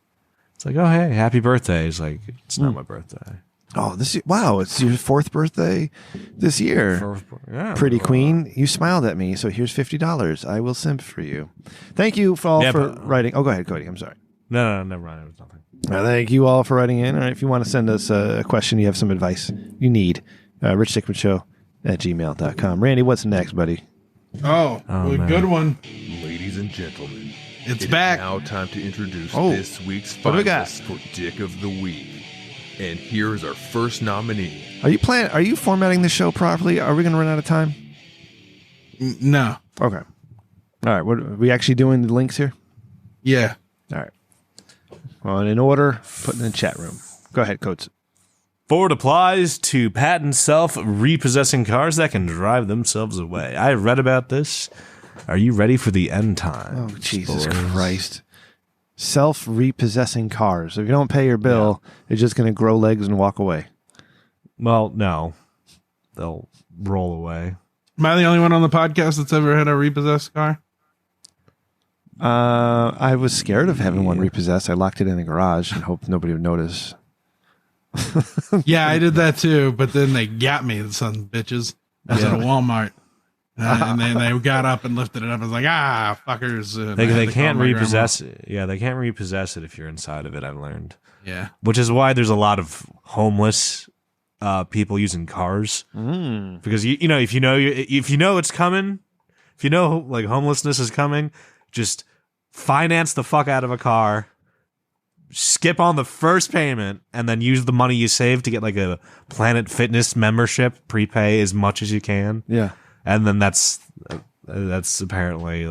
It's like, oh, hey, happy birthday. It's like, it's not my birthday. Oh, wow! It's your 4th birthday this year. Yeah, Pretty queen, you smiled at me, so here's $50. I will simp for you. Thank you all for writing. Oh, go ahead, Cody. I'm sorry. No, never mind. It was nothing. Thank you all for writing in. All right, if you want to send us a question, you have some advice you need, Rich Dickman Show at gmail.com. Randy, what's next, buddy? Oh, good one. Ladies and gentlemen, It's it back. Is now time to introduce Oh. this week's What do we got? finalists for Dick of the Week. And here is our first nominee. Are you formatting the show properly? Are we going to run out of time? No. Okay. All right. What, are we actually doing the links here? Yeah. All right. Well, in order, put in the chat room. Go ahead, Coates. Forward applies to patent self-repossessing cars that can drive themselves away. I read about this. Are you ready for the end time? Oh, Jesus Christ. Self-repossessing cars. If you don't pay your bill, it's just going to grow legs and walk away. Well, no. They'll roll away. Am I the only one on the podcast that's ever had a repossessed car? I was scared of having one repossessed. I locked it in the garage and hoped nobody would notice. Yeah, I did that too, but then they got me, the son of bitches. I was at a Walmart. And then they got up and lifted it up. I was like, fuckers. And I had They to can't call my repossess it. Yeah, they can't repossess it if you're inside of it, I've learned. grandma. Yeah. Which is why there's a lot of homeless people using cars. Because you know if you know it's coming, if you know like homelessness is coming, just finance the fuck out of a car, skip on the first payment, and then use the money you save to get like a Planet Fitness membership, prepay as much as you can. Yeah. And then that's apparently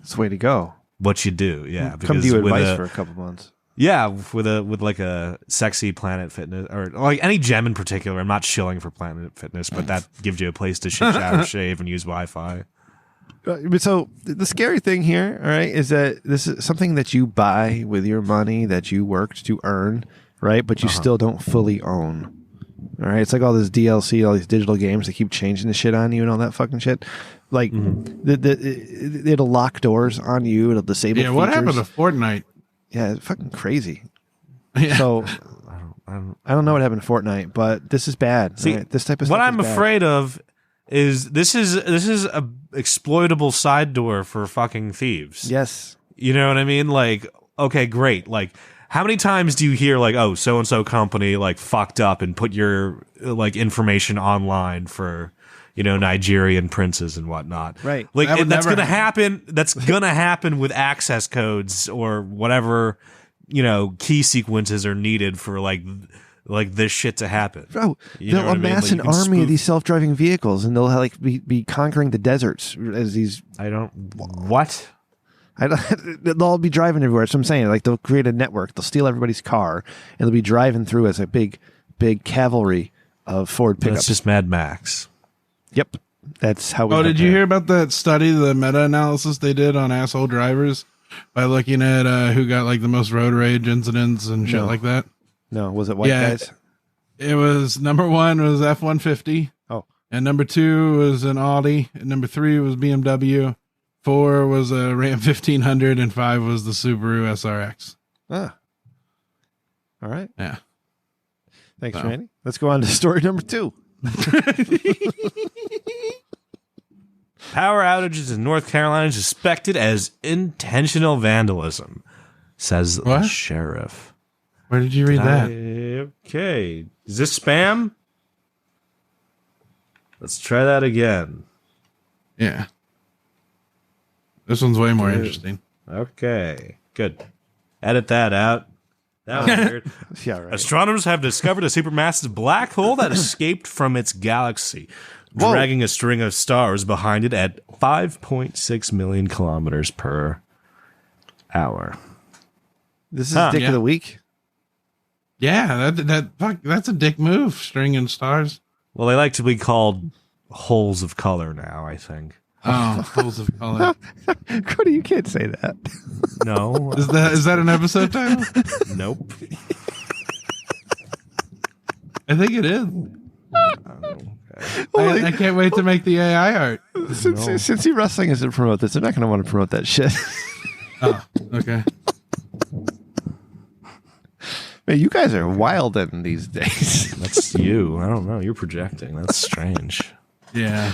It's the way to go. what you do. Yeah. Come to you with advice for a couple months. Yeah, with like a sexy Planet Fitness or like any gem in particular. I'm not shilling for Planet Fitness, but that gives you a place to shit, shower, shave, and use Wi-Fi. But so the scary thing here, all right, is that this is something that you buy with your money that you worked to earn, right? But you still don't fully own. All right, it's like all this DLC, all these digital games that keep changing the shit on you and all that fucking shit. Like it'll lock doors on you. It'll disable. Yeah, what features. happened to Fortnite? Yeah, it's fucking crazy. Yeah. So I don't know what happened to Fortnite, but this is bad. See, right? This type of what stuff I'm is bad. afraid of is this is a exploitable side door for fucking thieves. Yes. You know what I mean? Like, okay, great. Like, how many times do you hear like, oh, so and so company like fucked up and put your like information online for, you know, Nigerian princes and whatnot? Right. Like That would that's never gonna happen. That's gonna happen with access codes or whatever, you know, key sequences are needed for like this shit to happen. Bro, You know they'll what I mean? amass Like, you an can army spoof- of these self-driving vehicles, and they'll like be conquering the deserts as these. I don't. What? They'll all be driving everywhere. That's what I'm saying. Like they'll create a network. They'll steal everybody's car, and they'll be driving through as a big cavalry of Ford pickups. That's just Mad Max. Yep, that's how. We Oh, got did you there. hear about that study, the meta-analysis they did on asshole drivers by looking at who got like the most road rage incidents and shit No. like that? No, was it white Yeah. guys? It was number 1 was F-150. Oh. And number 2 was an Audi. And number 3 was BMW. 4 was a Ram 1500. And 5 was the Subaru SRX. Ah. All right. Yeah. Thanks, So. Randy. Let's go on to story number 2. Power outages in North Carolina suspected as intentional vandalism, says the What? sheriff. Where did you read that? Okay. Is this spam? Let's try that again. Yeah. This one's way more interesting. Okay. Good. Edit that out. That was weird. Yeah, right. Astronomers have discovered a supermassive black hole that escaped from its galaxy, dragging a string of stars behind it at 5.6 million kilometers per hour. This is Dick Yeah. of the Week. Yeah, that's a dick move, stringing stars. Well, they like to be called holes of color now, I think. Oh, pools of color. Cody, you can't say that. No. Is that an episode title? Nope. I think it is. Well, I can't wait to make the AI art. Since wrestling isn't promote this, they're not going to want to promote that shit. Oh, okay. Man, you guys are wild in these days. That's just you. I don't know. You're projecting. That's strange. Yeah.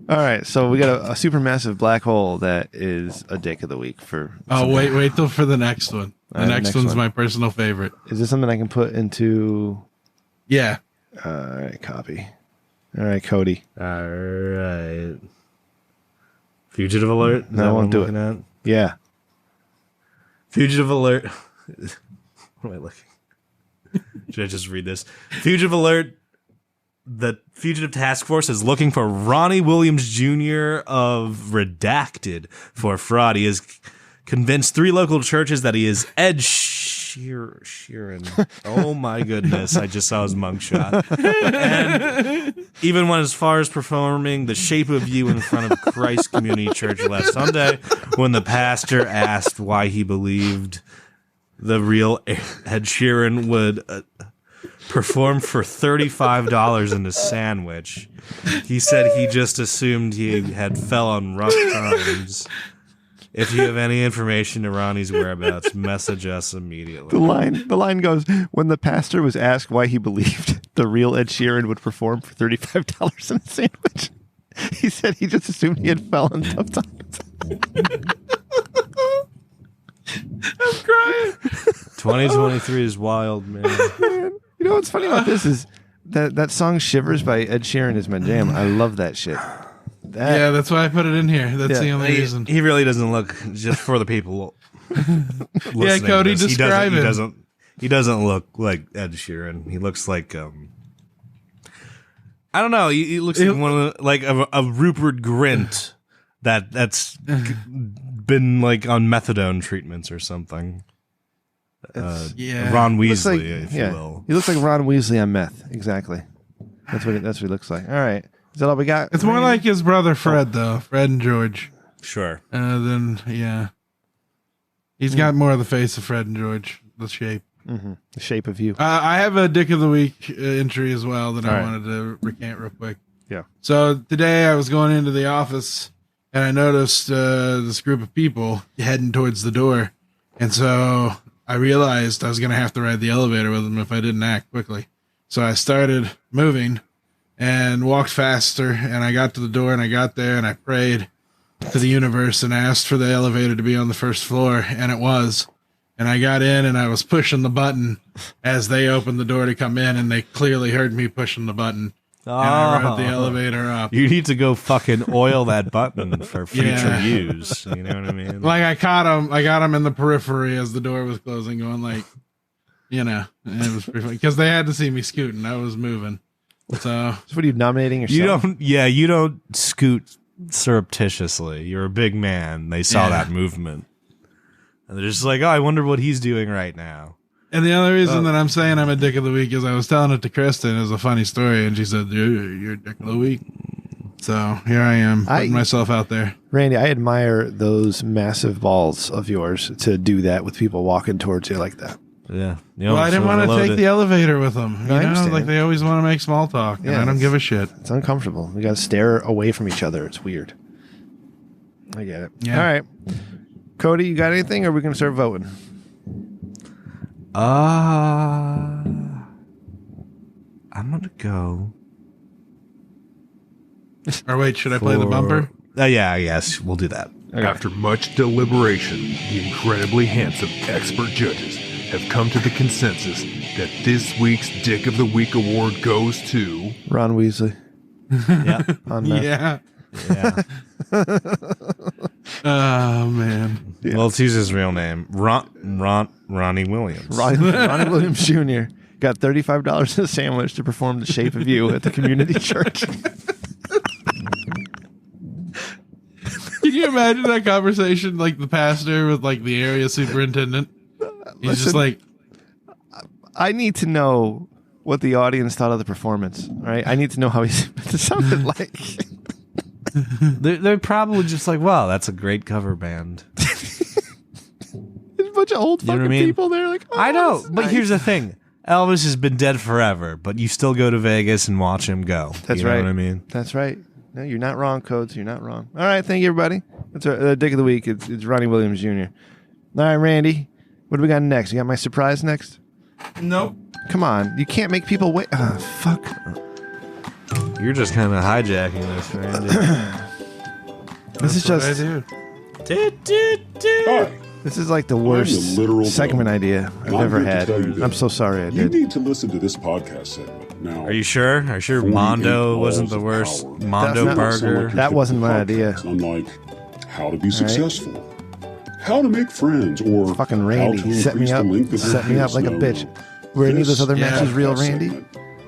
All right, so we got a supermassive black hole that is a dick of the week for. Oh, wait till for the next one. The next one's one. my personal favorite. Is this something I can put into? Yeah. All right, copy. All right, Cody. All right. Fugitive alert. Is No, I that what won't I'm do looking it. at? Yeah. Fugitive alert. What am I looking? Should I just read this? Fugitive alert. The Fugitive Task Force is looking for Ronnie Williams Jr. of Redacted for fraud. He has convinced 3 local churches that he is Ed Sheeran. Oh my goodness. I just saw his mugshot. And even went as far as performing The Shape of You in front of Christ Community Church last Sunday when the pastor asked why he believed the real Ed Sheeran would perform for $35 in a sandwich. He said he just assumed he had fell on rough times. If you have any information to Ronnie's whereabouts, message us immediately. The line goes, when the pastor was asked why he believed the real Ed Sheeran would perform for $35 in a sandwich, he said he just assumed he had fell on tough times. I'm crying. 2023 is wild, man. You know what's funny about this is that song Shivers by Ed Sheeran is my jam. I love that shit. Yeah, that's why I put it in here. That's the only reason. He really doesn't look, just for the people listening. Yeah, Cody, to this, describe him. He doesn't look like Ed Sheeran. He looks like I don't know. He looks like one of the, like a Rupert Grint that's been like on methadone treatments or something. Yeah. Ron Looks like- Weasley, if you will. He looks like Ron Weasley on meth. Exactly. That's what he looks like. All right. Is that all we got? It's more like his brother Fred, though. Fred and George. Sure. Yeah. He's got more of the face of Fred and George, the shape. The Shape of You. I have a Dick of the Week entry as well that All I right. wanted to recant real quick. Yeah. So today I was going into the office and I noticed this group of people heading towards the door. And so I realized I was going to have to ride the elevator with them if I didn't act quickly. So I started moving and walked faster, and I got to the door, and I got there, and I prayed to the universe and asked for the elevator to be on the first floor, and it was. And I got in, and I was pushing the button as they opened the door to come in, and they clearly heard me pushing the button. And I rode the elevator up. You need to go fucking oil that button for future Yeah. use. You know what I mean? Like I got him in the periphery as the door was closing, going like, and it was pretty funny because they had to see me scooting. I was moving. So So what are you nominating yourself? you don't scoot surreptitiously. You're a big man. They saw that movement. And they're just like, oh, I wonder what he's doing right now. And the only reason that I'm saying I'm a Dick of the Week is I was telling it to Kristen as a funny story, and she said, you're a Dick of the Week. So here I am, putting myself out there. Randy, I admire those massive balls of yours to do that with people walking towards you like that. Yeah. Well, I didn't want to take the elevator with them. I understand. Like they always want to make small talk, and I don't give a shit. It's uncomfortable. We got to stare away from each other. It's weird. I get it. Yeah. All right. Cody, you got anything, or are we going to start voting? I'm going to go. Or wait, should I play the bumper? Yeah, yes, we'll do that. After much deliberation, the incredibly handsome expert judges have come to the consensus that this week's Dick of the Week award goes to Ron Weasley. Yeah. On that. Yeah. Yeah. Oh man. Yeah. Well, let's use his real name. Ronnie Williams. Ronnie Williams Jr. got $35 in a sandwich to perform The Shape of You at the community church. Can you imagine that conversation, like the pastor with like the area superintendent? He's just like, I need to know what the audience thought of the performance, right? I need to know how he sounded like. They're probably just like, wow, that's a great cover band. There's a bunch of old You know fucking what I mean? people there. Like, oh, I know, that's but nice. here's the thing. Elvis has been dead forever, but you still go to Vegas and watch him go. That's you know right. what I mean? That's right. No, you're not wrong, Codes. You're not wrong. All right, thank you, everybody. That's our Dick of the Week. It's Ronnie Williams Jr. All right, Randy, what do we got next? You got my surprise next? nope. Come on, you can't make people wait. Fuck. You're just kind of hijacking this, Randy. This is That's just. what I do. Hi. This is like the I'm worst the literal segment dog. idea I've And I'm ever here to had. tell you that I'm so sorry I You did. need to listen to this podcast segment now. Are you sure? Are you sure 48 Mondo wasn't balls the of worst? power. Mondo That's not- burger. That wasn't my idea. Unlike how to be successful, how to make friends, or Fucking how Randy to set me increase up. the length of Set me your up like a penis. bitch. Were any of those other Yeah. matches real, podcast Randy? segment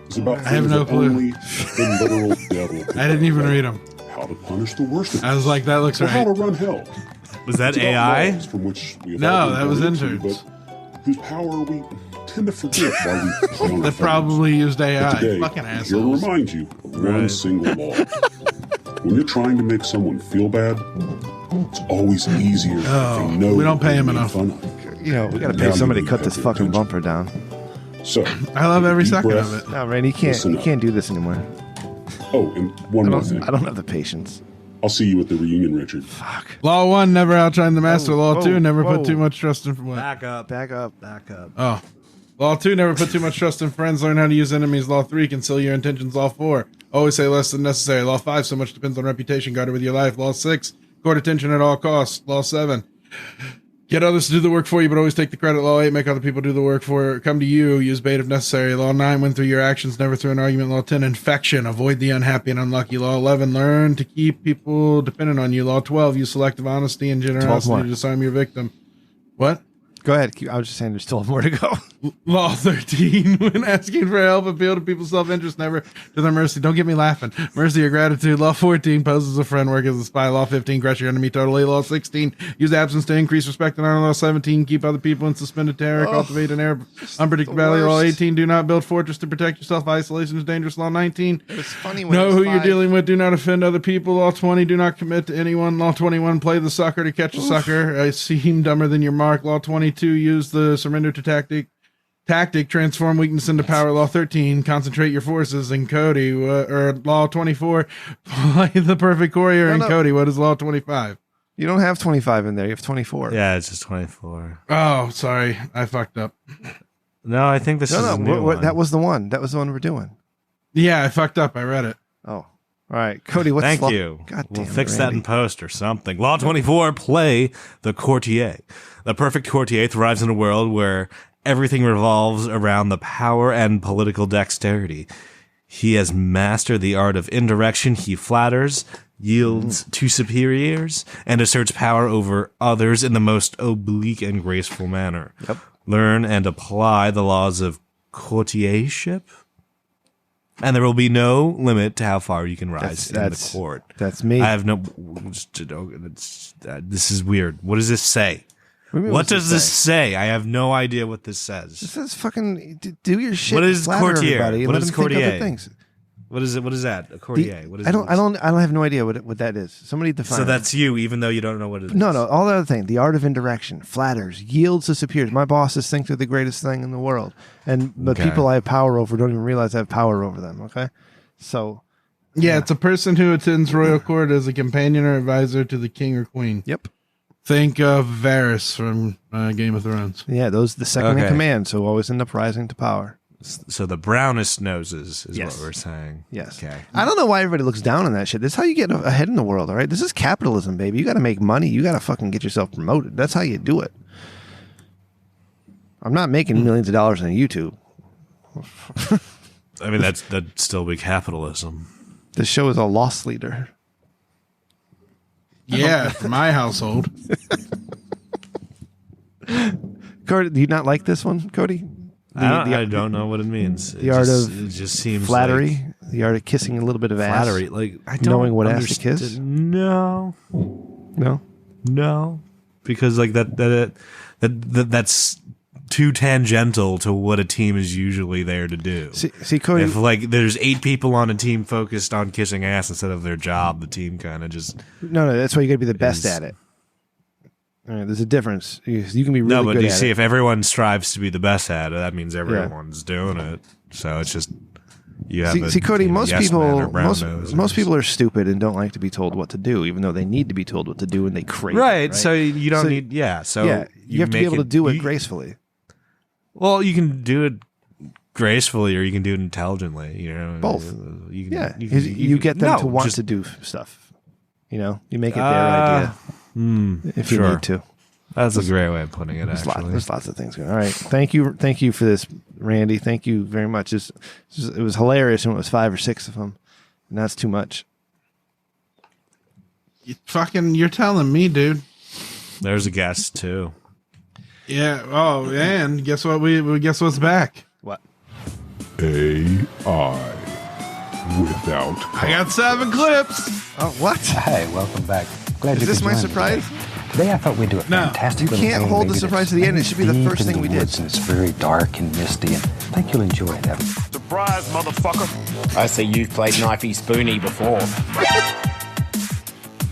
is about I have things no that clue. only the literal devil. I didn't even read them. How to punish the worst of I was like, that looks or how right. to run hell. Was that It's about AI? laws from which we have No, all been that was born into, interns. but whose power we tend to forget while we play on our They phones. probably used But AI. today, Fucking here to assholes. remind you of one Right. single law. When you're trying to make someone feel bad, it's always easier if Oh, they know we don't pay him you're being enough. fun of. You know, we gotta pay somebody to cut this fucking bumper down. So, I love every deep second breath. of it. No, Randy, you can't do this anymore. Oh, and one more thing. I don't have the patience. I'll see you at the reunion, Richard. Law 1, never outshine the master. Law 2, never whoa. put too much trust in what? Back up. Back up. Back up. Oh. Law 2, never put too much trust in friends. Learn how to use enemies. Law 3, conceal your intentions. Law 4, always say less than necessary. Law 5, so much depends on reputation. Guard it with your life. Law 6, court attention at all costs. Law 7, get others to do the work for you, but always take the credit. Law 8, make other people do the work come to you. Use bait if necessary. Law 9, win through your actions, never through an argument. Law 10, infection, avoid the unhappy and unlucky. Law 11, learn to keep people dependent on you. Law 12, use selective honesty and 12 generosity more. to disarm your victim. What? Go ahead. I was just saying there's still more to go. Law 13, when asking for help, appeal to people's self-interest, never to their mercy. Don't get me laughing. Mercy or gratitude. Law 14, pose as a friend, work as a spy. Law 15, crush your enemy totally. Law 16, use absence to increase respect and honor. Law 17, keep other people in suspended terror, cultivate an air of unpredictability. Law 18, do not build fortress to protect yourself. Isolation is dangerous. Law 19, It was funny when know it was who you're 5. dealing with. Do not offend other people. Law 20, do not commit to anyone. Law 21, play the sucker to catch a sucker. Seem dumber than your mark. Law 22, use the surrender to tactic, transform weakness into power. Law 13, concentrate your forces. And Cody, or Law 24, play the perfect courier. No, And no. Cody, what is Law 25? You don't have 25 in there. You have 24. Yeah, it's just 24. Oh, sorry, I fucked up. No, I think this is a new one. That was the one. That was the one we're doing. Yeah, I fucked up. I read it. Oh, all right, Cody. What's Thank law? you. God We'll damn it, fix that in Randy. post or something. Law 24, play the courtier. The perfect courtier thrives in a world where everything revolves around the power and political dexterity. He has mastered the art of indirection. He flatters, yields to superiors, and asserts power over others in the most oblique and graceful manner. Yep. Learn and apply the laws of courtiership, and there will be no limit to how far you can rise in the court. That's me. I have no. This is weird. What does this say? What does this say? I have no idea what this says. It says fucking do your shit. What is flatter courtier? everybody and What let is them think other courtier? things. What is it? What is that? A courtier. What is I don't have no idea what that is. Somebody define. So it. that's you, even though you don't know what it is. No, all the other thing. The art of indirection, flatters, yields to superiors. My bosses think they're the greatest thing in the world, and the Okay. people I have power over don't even realize I have power over them. Okay, so Yeah, it's a person who attends royal court as a companion or advisor to the king or queen. yep, Think of Varys from Game of Thrones. yeah, those the second in Okay. command. So always end up rising to power. So the brownest noses is Yes. what we're saying. Yes. Okay. I don't know why everybody looks down on that shit. This is how you get ahead in the world, all right? This is capitalism, baby. You got to make money. You got to fucking get yourself promoted. That's how you do it. I'm not making millions of dollars on YouTube. I mean, that'd still be capitalism. This show is a loss leader. Yeah, for my household. Cody, do you not like this one, Cody? I don't know what it means. the art of it just seems Flattery, like the art of kissing a little bit of ass. flattery. Like I don't Knowing what ass to understand- kiss? No, No? because like that's too tangential to what a team is usually there to do. See, Cody, If like there's 8 people on a team focused on kissing ass instead of their job, the team kind of just no, that's why you got to be the best is- at it. All right, there's a difference. You can be really no. But good you at see, it. if everyone strives to be the best at it, that means everyone's doing it. So it's just you have. See, Cody, most yes people, men or brown most nosers. people are stupid and don't like to be told what to do, even though they need to be told what to do and they crave it, right. So you don't So- need. Yeah. So yeah, you have to be make able to do it you- gracefully. Well, you can do it gracefully or you can do it intelligently. You know, Both. You Yeah, you get them to want to do stuff. You know, you make it their idea if you need to. That's a great way of putting it. There's lots of things going. All right, thank you for this, Randy. Thank you very much. It was hilarious when it was 5 or 6 of them, and that's too much. You're telling me, dude. There's a guest too. Yeah. Oh, and guess what? We guess what's back. What? AI without. I got 7 clips. Oh, what? Hey, welcome back. Glad Is you this could my join me surprise? Today I thought we'd do a fantastic you little can't game, hold the baby, surprise that's to the end. It should be the deep first into thing we the did. woods, and it's very dark and misty, and I think you'll enjoy it, Evan. Surprise, motherfucker. I see you've played Knifey Spoony before.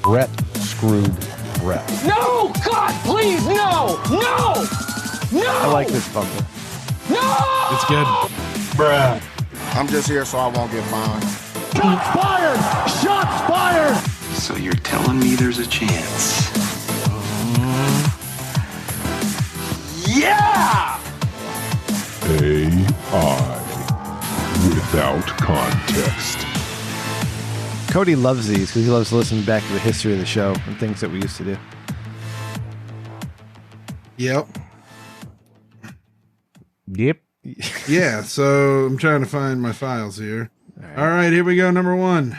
Brett screwed Brett. No! God, please, no! No! No! I like this bumper. No! It's good. Bruh. I'm just here so I won't get fined. Shots fired! Shots fired! So you're telling me there's a chance? Yeah! AI without context. Cody loves these because he loves listening back to the history of the show and things that we used to do. Yep. Yep. Yeah. So I'm trying to find my files here. All right, here we go. Number 1.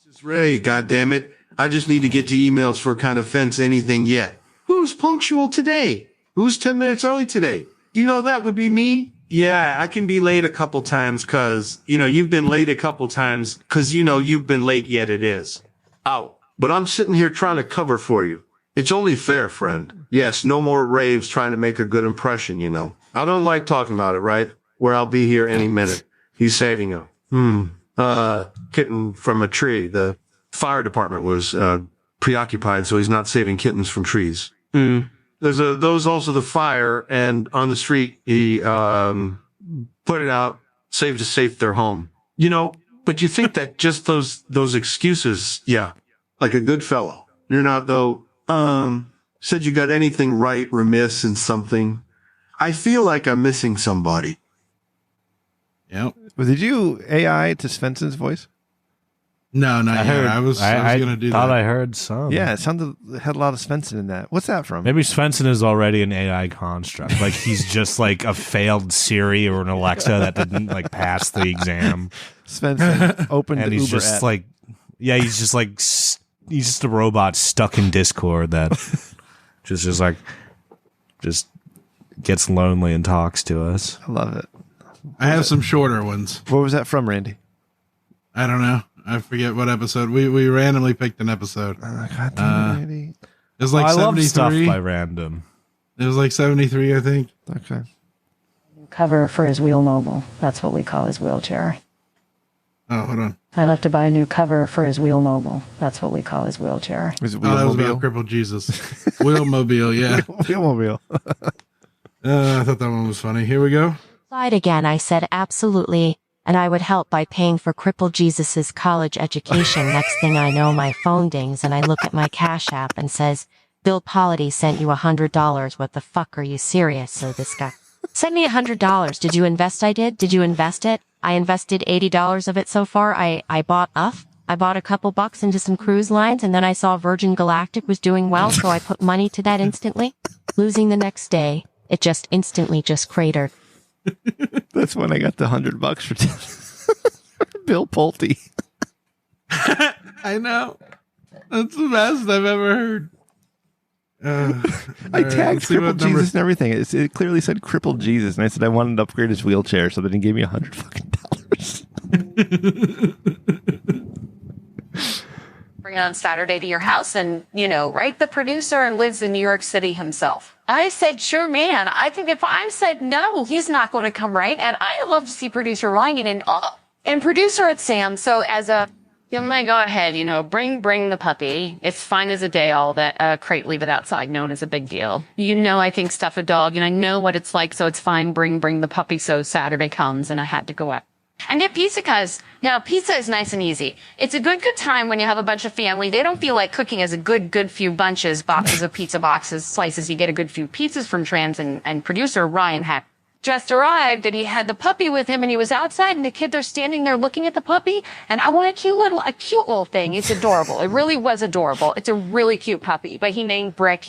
This is Ray, goddammit. I just need to get to emails for kind of fence anything yet. Who's punctual today? Who's 10 minutes early today? You know, that would be me. Yeah, I can be late a couple times because, you've been late a couple times because, you've been late yet it is. Oh, but I'm sitting here trying to cover for you. It's only fair, friend. Yes, no more raves trying to make a good impression, I don't like talking about it, right? Where I'll be here any minute. He's saving a kitten from a tree. The fire department was preoccupied, so he's not saving kittens from trees. Those also the fire, and on the street he put it out, saved to safe their home. But you think that just those excuses, yeah, like a good fellow. You're not though. Said you got anything right, remiss in something. I feel like I'm missing somebody. Yep. Well, did you AI to Svensson's voice? No, not yet. I was going to do that. I heard some. Yeah, it had a lot of Svensson in that. What's that from? Maybe Svensson is already an AI construct. Like he's just like a failed Siri or an Alexa that didn't like pass the exam. Svensson opened and the he's Uber just app. like, yeah, he's just like, he's just a robot stuck in Discord that just gets lonely and talks to us. I love it. I have some shorter ones. What was that from, Randy? I don't know. I forget what episode. We randomly picked an episode. God damn it, Randy. It was like I love 73. stuff by random. It was like 73, I think. Okay. Cover for his wheelmobile. That's what we call his wheelchair. Oh, hold on. I'd have to buy a new cover for his wheelmobile. That's what we call his wheelchair. Was it Oh, that was Wheelmobile? about Crippled Jesus. Wheelmobile, yeah. Wheelmobile. I thought that one was funny. Here we go. Lied again, I said absolutely, and I would help by paying for crippled Jesus's college education. Next thing I know, my phone dings and I look at my Cash App and says, Bill Polity sent you $100. What the fuck, are you serious? So this guy sent me $100. Did you invest? I did. Did you invest it? I invested $80 of it so far. I bought a couple bucks into some cruise lines, and then I saw Virgin Galactic was doing well, so I put money to that instantly. Losing the next day, it just instantly just cratered. That's when I got the $100 for Bill Pulte. I know. That's the best I've ever heard. I tagged Crippled Jesus and everything. It clearly said Crippled Jesus, and I said I wanted to upgrade his wheelchair, so then he gave me $100 fucking dollars. Bring it on Saturday to your house, and right, the producer lives in New York City himself. I said, sure, man. I think if I said no, he's not going to come, right? And I love to see producer Ryan and producer at Sam. So as a, you might go ahead, bring the puppy. It's fine as a day. All that crate, leave it outside. Known as a big deal. I think stuff a dog, and I know what it's like, so it's fine. Bring the puppy. So Saturday comes, and I had to go out and get pizza, because now pizza is nice and easy. It's a good time when you have a bunch of family. They don't feel like cooking as a good few boxes of pizza boxes, slices. You get a good few pizzas from Trans, and producer Ryan had just arrived and he had the puppy with him and he was outside and the kids are standing there looking at the puppy and I want a cute little thing. It's adorable. It really was adorable. It's a really cute puppy, but he named Brick.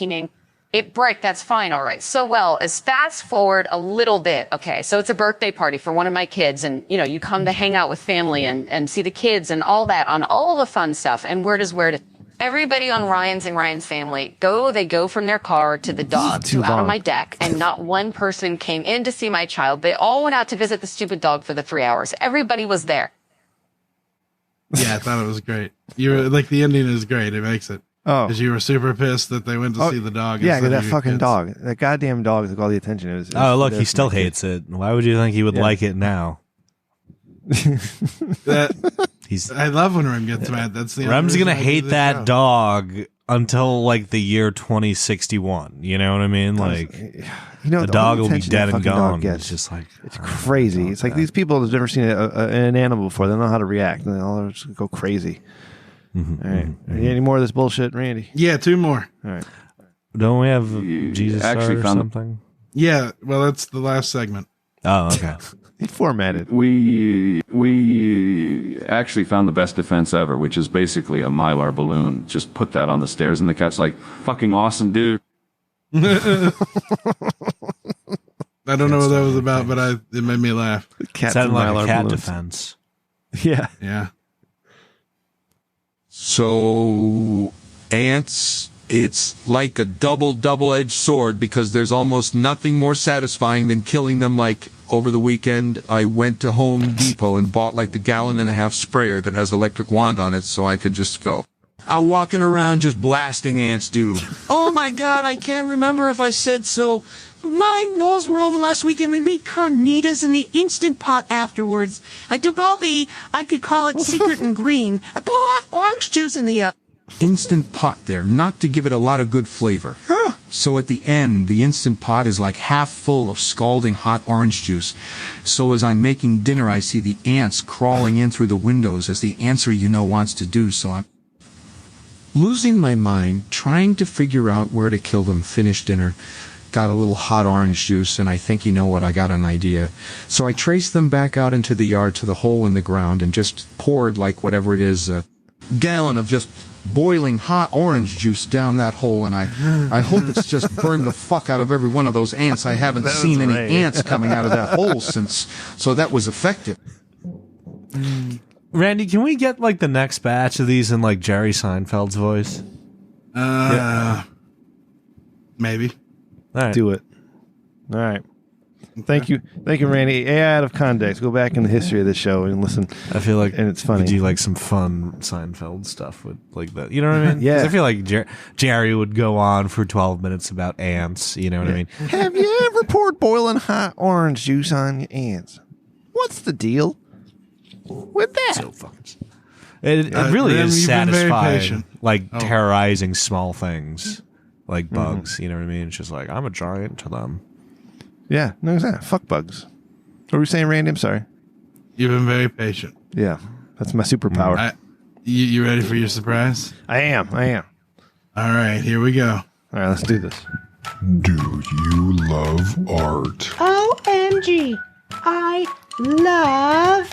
Brick, that's fine. All right. So, as fast forward a little bit. Okay. So it's a birthday party for one of my kids and, you come to hang out with family and see the kids and all that on all the fun stuff. And where to everybody on Ryan's and Ryan's family they go from their car to the dog to out on my deck, and not one person came in to see my child. They all went out to visit the stupid dog for the 3 hours. Everybody was there. Yeah, I thought it was great. You were like, the ending is great. It makes it. Oh, because you were super pissed that they went to see the dog. Yeah, that fucking dog, that goddamn dog took all the attention. It was look, he still hates it. Why would you think he would like it now? I love when Rem gets mad. That's the Rem's gonna hate that dog until like the year 2061. You know what I mean? Like, the dog will be dead and gone. It's just like, it's crazy. It's like these people have never seen an animal before. They don't know how to react, and they all just go crazy. All right. Any more of this bullshit, Randy? Yeah, 2 more. All right. Don't we have Jesus actually or something? Yeah, well, that's the last segment. Oh, okay. He formatted. We actually found the best defense ever, which is basically a Mylar balloon. Just put that on the stairs, and the cat's like, "Fucking awesome, dude." I don't know what that was about, but it made me laugh. It sounded like a cat defense. Yeah. Yeah. So, ants, it's like a double-edged sword because there's almost nothing more satisfying than killing them. Like, over the weekend, I went to Home Depot and bought like the 1.5 gallon sprayer that has electric wand on it so I could just go. I'm walking around just blasting ants, dude. Oh my God, I can't remember if I said so. My nose were over last weekend. We made carnitas in the Instant Pot afterwards. I took I could call it secret and green. I put orange juice in the Instant Pot there, not to give it a lot of good flavor. So at the end, the Instant Pot is like half full of scalding hot orange juice. So as I'm making dinner, I see the ants crawling in through the windows as the answer wants to do. So I'm losing my mind, trying to figure out where to kill them. Finish dinner. Got a little hot orange juice, and I think I got an idea. So I traced them back out into the yard to the hole in the ground and just poured like whatever it is, a gallon of just boiling hot orange juice down that hole, and I hope it's just burned the fuck out of every one of those ants. I haven't seen any ants coming out of that hole since, so that was effective. Randy, can we get like the next batch of these in like Jerry Seinfeld's voice? Maybe. All right. Do it. All right. Thank you, Randy. AI out of context. Go back in the history of this show and listen. I feel like, and it's funny. Do like some fun Seinfeld stuff with like that? You know what I mean? Yeah. 'Cause I feel like Jerry would go on for 12 minutes about ants. You know what I mean? Have you ever poured boiling hot orange juice on your ants? What's the deal with that? So fucking. It really is satisfying, like terrorizing small things like bugs. You know what I mean? It's just like, I'm a giant to them. Yeah, no, exactly. Fuck bugs. What were you saying, Randy? I'm sorry. You've been very patient. Yeah, that's my superpower. You ready for your surprise? I am. All right, here we go. All right, let's do this. Do you love art? OMG, I love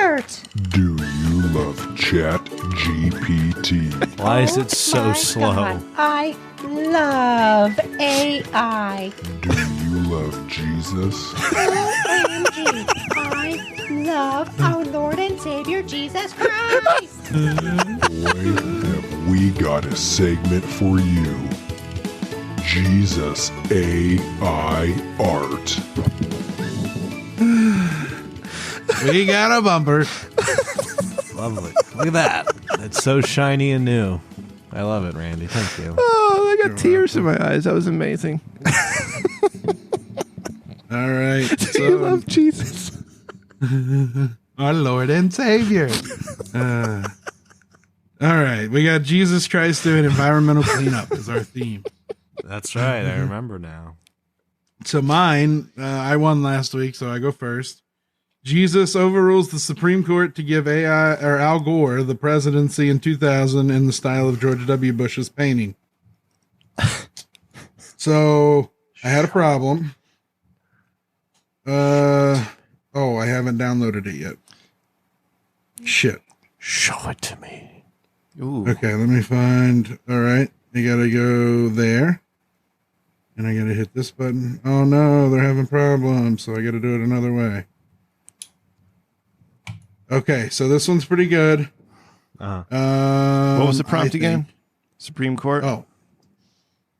art. Do you love Chat GPT? Why is it so slow? God, I love AI. Do you love Jesus? OMG, I love our Lord and Savior Jesus Christ. Boy, have we got a segment for you. Jesus AI Art. We got a bumper. Lovely. Look at that. It's so shiny and new. I love it, Randy. Thank you. Oh, I got tears in my eyes. That was amazing. All right. Do you love Jesus? Our Lord and Savior. All right. We got Jesus Christ doing environmental cleanup as our theme. That's right. I remember now. So mine, I won last week, so I go first. Jesus overrules the Supreme Court to give Al Gore the presidency in 2000 in the style of George W. Bush's painting. So I had a problem. haven't downloaded it yet. Shit. Show it to me. Ooh. Okay, let me find. All right, you gotta go there, and I gotta hit this button. Oh no, they're having problems, so I gotta do it another way. Okay, so this one's pretty good. What was the prompt again? Supreme Court? Oh.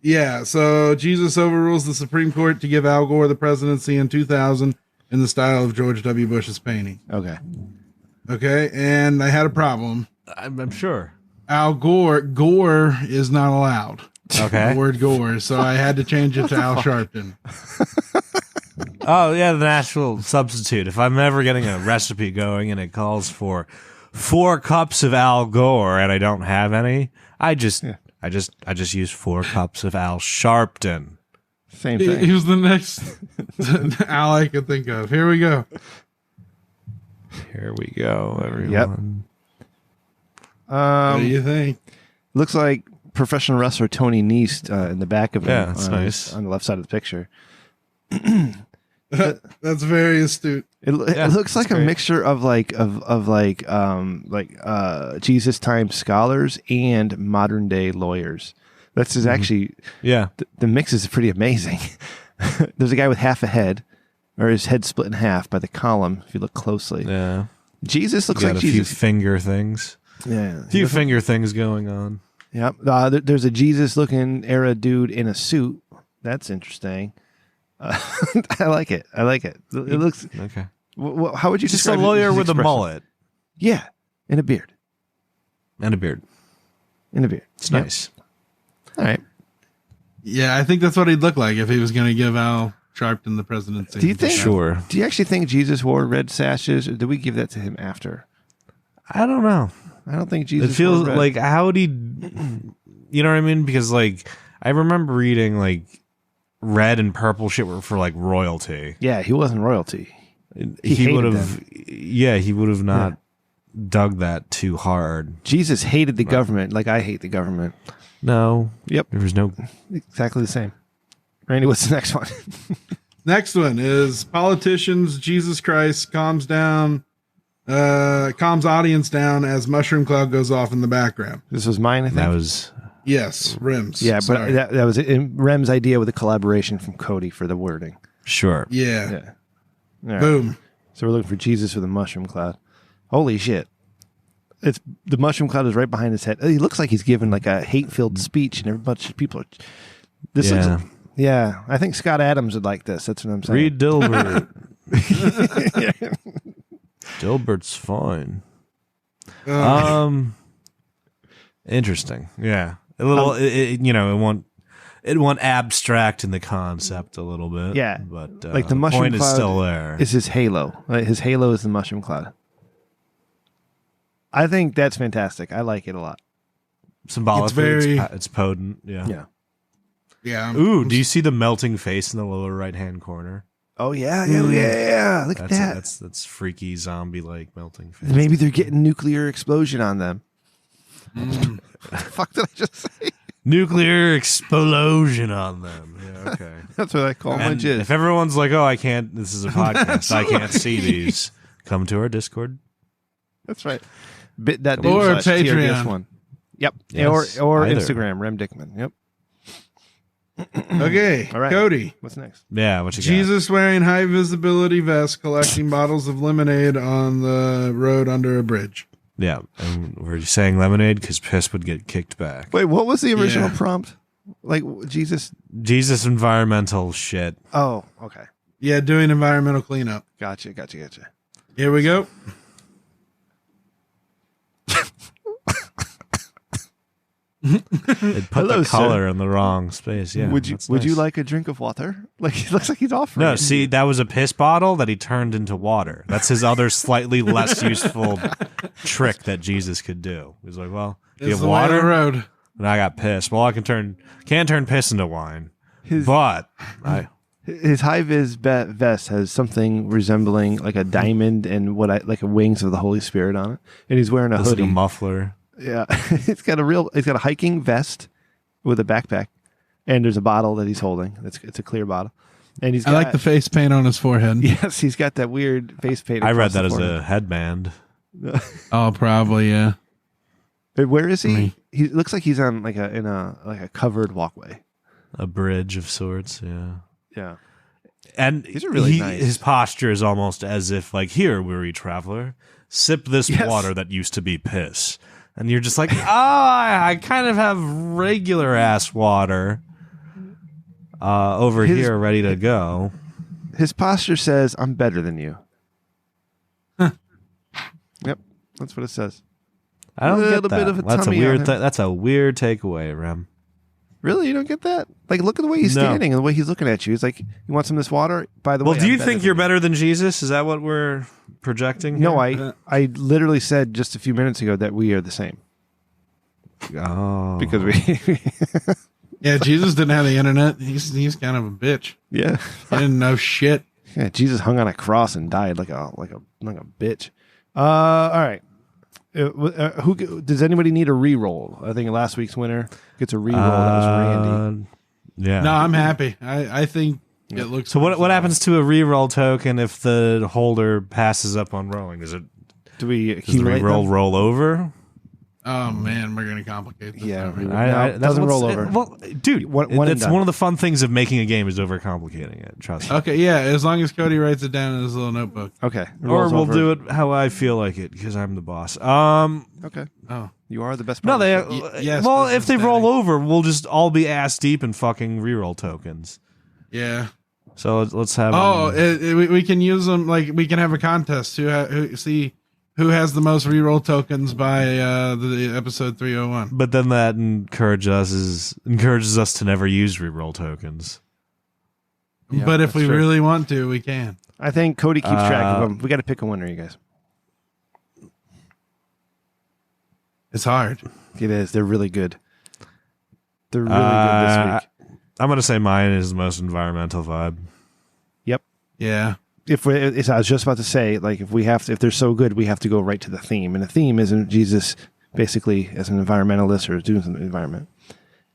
Yeah, so Jesus overrules the Supreme Court to give Al Gore the presidency in 2000 in the style of George W. Bush's painting. Okay. Okay, and I had a problem. I'm sure. Al Gore is not allowed. Okay. The word Gore, so I had to change it to Al Sharpton. Oh, yeah, the natural substitute. If I'm ever getting a recipe going and it calls for 4 cups of Al Gore and I don't have any, I just use 4 cups of Al Sharpton. Same thing. He was the next Al I could think of. Here we go. Here we go, everyone. Yep. What do you think? Looks like professional wrestler Tony Nese in the back of him. Yeah, that's nice. On the left side of the picture. That's very astute. It looks like great. a mixture of Jesus time scholars and modern day lawyers. That's just actually the mix is pretty amazing. There's a guy with half a head, or his head split in half by the column. If you look closely, Yeah. Jesus looks Got like a few Jesus. finger things. Yeah, A few finger things going on. Yep. There's a Jesus-looking era dude in a suit. That's interesting. I like it. It looks okay. How would you Just a describe lawyer his with a expression? mullet Yeah, and a beard. It's nice. All right. Yeah, I think that's what he'd look like if he was going to give Al Sharpton the presidency. Do you think? Sure. Do you actually think Jesus wore red sashes, or did we give that to him after? I don't know. I don't think Jesus. It feels wore red. like how would he? You know what I mean? Because like I remember reading like red and purple shit were for like royalty. Yeah, he wasn't royalty. He would have. Yeah, he would have not dug that too hard. Jesus hated the government, like I hate the government. No. Yep. There was no. Exactly the same. Randy, what's the next one? Next one is politicians. Jesus Christ calms audience down as mushroom cloud goes off in the background. This was mine, I think. That was. Yes, Rem's. Yeah, Sorry. but that was Rem's idea with a collaboration from Cody for the wording. Sure. Yeah. All right. Boom. So we're looking for Jesus with a mushroom cloud. Holy shit. It's the mushroom cloud is right behind his head. He looks like he's giving like a hate-filled speech, and every bunch of people are. This looks. Yeah, I think Scott Adams would like this. That's what I'm saying. Reed Dilbert. Dilbert's fine. Interesting. Yeah, a little. It won't abstract in the concept a little bit. Yeah, but like the mushroom point cloud is still there. Is his halo? Like his halo is the mushroom cloud. I think that's fantastic. I like it a lot. Symbolically, it's potent. Yeah. Yeah. Ooh, do you see the melting face in the lower right-hand corner? Oh yeah. Look at that. That's freaky zombie-like melting face. Maybe they're getting nuclear explosion on them. What the fuck did I just say? Nuclear explosion on them. Yeah, okay. That's what I call my And jizz. if everyone's like, "Oh, I can't. This is a podcast. I can't see these." Come to our Discord. That's right. Bit.do Or /TRDS1. Patreon. Yep. Yes, or either. Instagram, Rem Dickman. Yep. Okay, All right. Cody. What's next? Yeah, what you got? Jesus wearing high visibility vest collecting bottles of lemonade on the road under a bridge. Yeah, and we're saying lemonade because piss would get kicked back. Wait, what was the original Yeah. prompt? Like Jesus? Jesus environmental shit. Oh, okay. Yeah, doing environmental cleanup. Gotcha. Here we go. It put Hello, the color sir. in the wrong space. Yeah. Would you that's you nice. like a drink of water? Like it looks like he's offering. No, it. see, that was a piss bottle that he turned into water. That's his other slightly less useful trick that Jesus could do. He's like, well, if you It's have the way of the water, road. and I got piss. Well, can't turn piss into wine. But His high vis vest has something resembling like a diamond and like a wings of the Holy Spirit on it, and he's wearing a it's like hoodie. a muffler. Yeah, it's got a hiking vest with a backpack, and there's a bottle that he's holding. It's a clear bottle. And he's I like the face paint on his forehead. Yes, he's got that weird face paint. I read across that the as forehead. a headband. Oh, probably, yeah. But where is he? I mean- He looks like he's on like a covered walkway. A bridge of sorts, yeah. Yeah. And These are really nice. His posture is almost as if, like, here, weary traveler, sip this Yes. water that used to be piss. And you're just like, I kind of have regular ass water over here ready to go. His posture says, "I'm better than you." Yep, that's what it says. I don't Little get that. bit of a That's a tummy weird. on him. That's a weird takeaway, Rem. Really, you don't get that? Like, look at the way he's No. standing and the way he's looking at you. He's like, "You want some of this water?" By the way, Well, do I'm you better think than you're better than Jesus? Is that what we're projecting? No, here? I literally said just a few minutes ago that we are the same Oh, because we. Yeah, Jesus didn't have the internet. He's kind of a bitch. Yeah, He didn't know shit. yeah. Jesus hung on a cross and died like a bitch. All right. Who does anybody need a re-roll? I think last week's winner gets a re-roll. That was Randy. Yeah. No, I'm happy. I think it looks. So what happens to a re-roll token if the holder passes up on rolling? Does Do we the re-roll roll over? Oh man, we're gonna complicate this. Yeah, No, it doesn't roll over. Well, dude, One and that's done. one of the fun things of making a game is overcomplicating it. Trust me. Okay, yeah, as long as Cody writes it down in his little notebook. Okay, Or we'll do it how I feel like it because I'm the boss. Okay. Oh, You are the best. No, part they. of the show. yes, well, this if is they roll Daddy. over, we'll just all be ass deep in fucking reroll tokens. Yeah. So let's have. Oh, we can use them. Like we can have a contest. Who has the most reroll tokens by the episode 301. But then that encourages us to never use reroll tokens. Yeah, but if that's we true. really want to, we can. I think Cody keeps track of them. We got to pick a winner, you guys. It's hard. It is. They're really good. They're really good this week. I'm gonna say mine is the most environmental vibe. Yep. Yeah. I was just about to say, like, if they're so good, we have to go right to the theme, and the theme isn't Jesus basically as an environmentalist or doing something in the environment.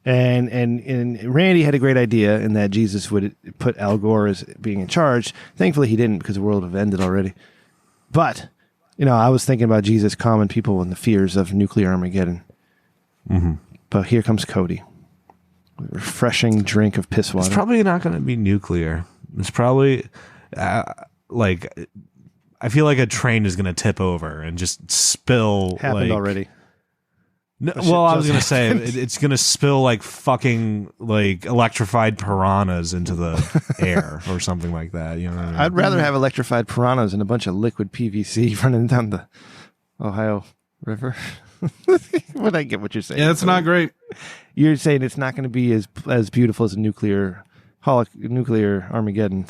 And Randy had a great idea in that Jesus would put Al Gore as being in charge. Thankfully, he didn't because the world have ended already. But I was thinking about Jesus calming people in the fears of nuclear Armageddon. Mm-hmm. But here comes Cody, a refreshing drink of piss water. It's probably not going to be nuclear. It's probably like I feel like a train is going to tip over and just spill. Happened like, already. No, That shit well, I was just going to say happened. it's going to spill like fucking like electrified piranhas into the air or something like that. You know what I mean? I'd rather have electrified piranhas than a bunch of liquid PVC running down the Ohio River. But I get what you're saying. Yeah, it's not great. You're saying it's not going to be as beautiful as a nuclear Armageddon.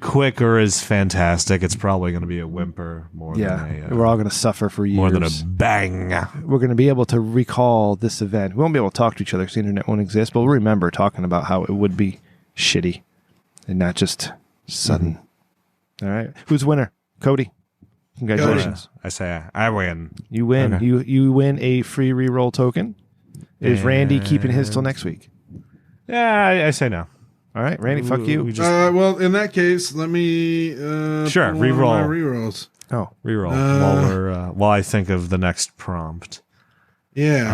Quick or is fantastic. It's probably going to be a whimper more than a. We're all going to suffer for years. More than a bang. We're going to be able to recall this event. We won't be able to talk to each other because the internet won't exist, but we'll remember talking about how it would be shitty and not just sudden. All right. Who's the winner? Cody. Congratulations. I say I win. You win. Okay. You win a free reroll token. Is Randy keeping his till next week? Yeah, I say no. All right, Randy, fuck you. Well, in that case, let me Sure, pull one of reroll. my rerolls. Oh, reroll while I think of the next prompt. Yeah.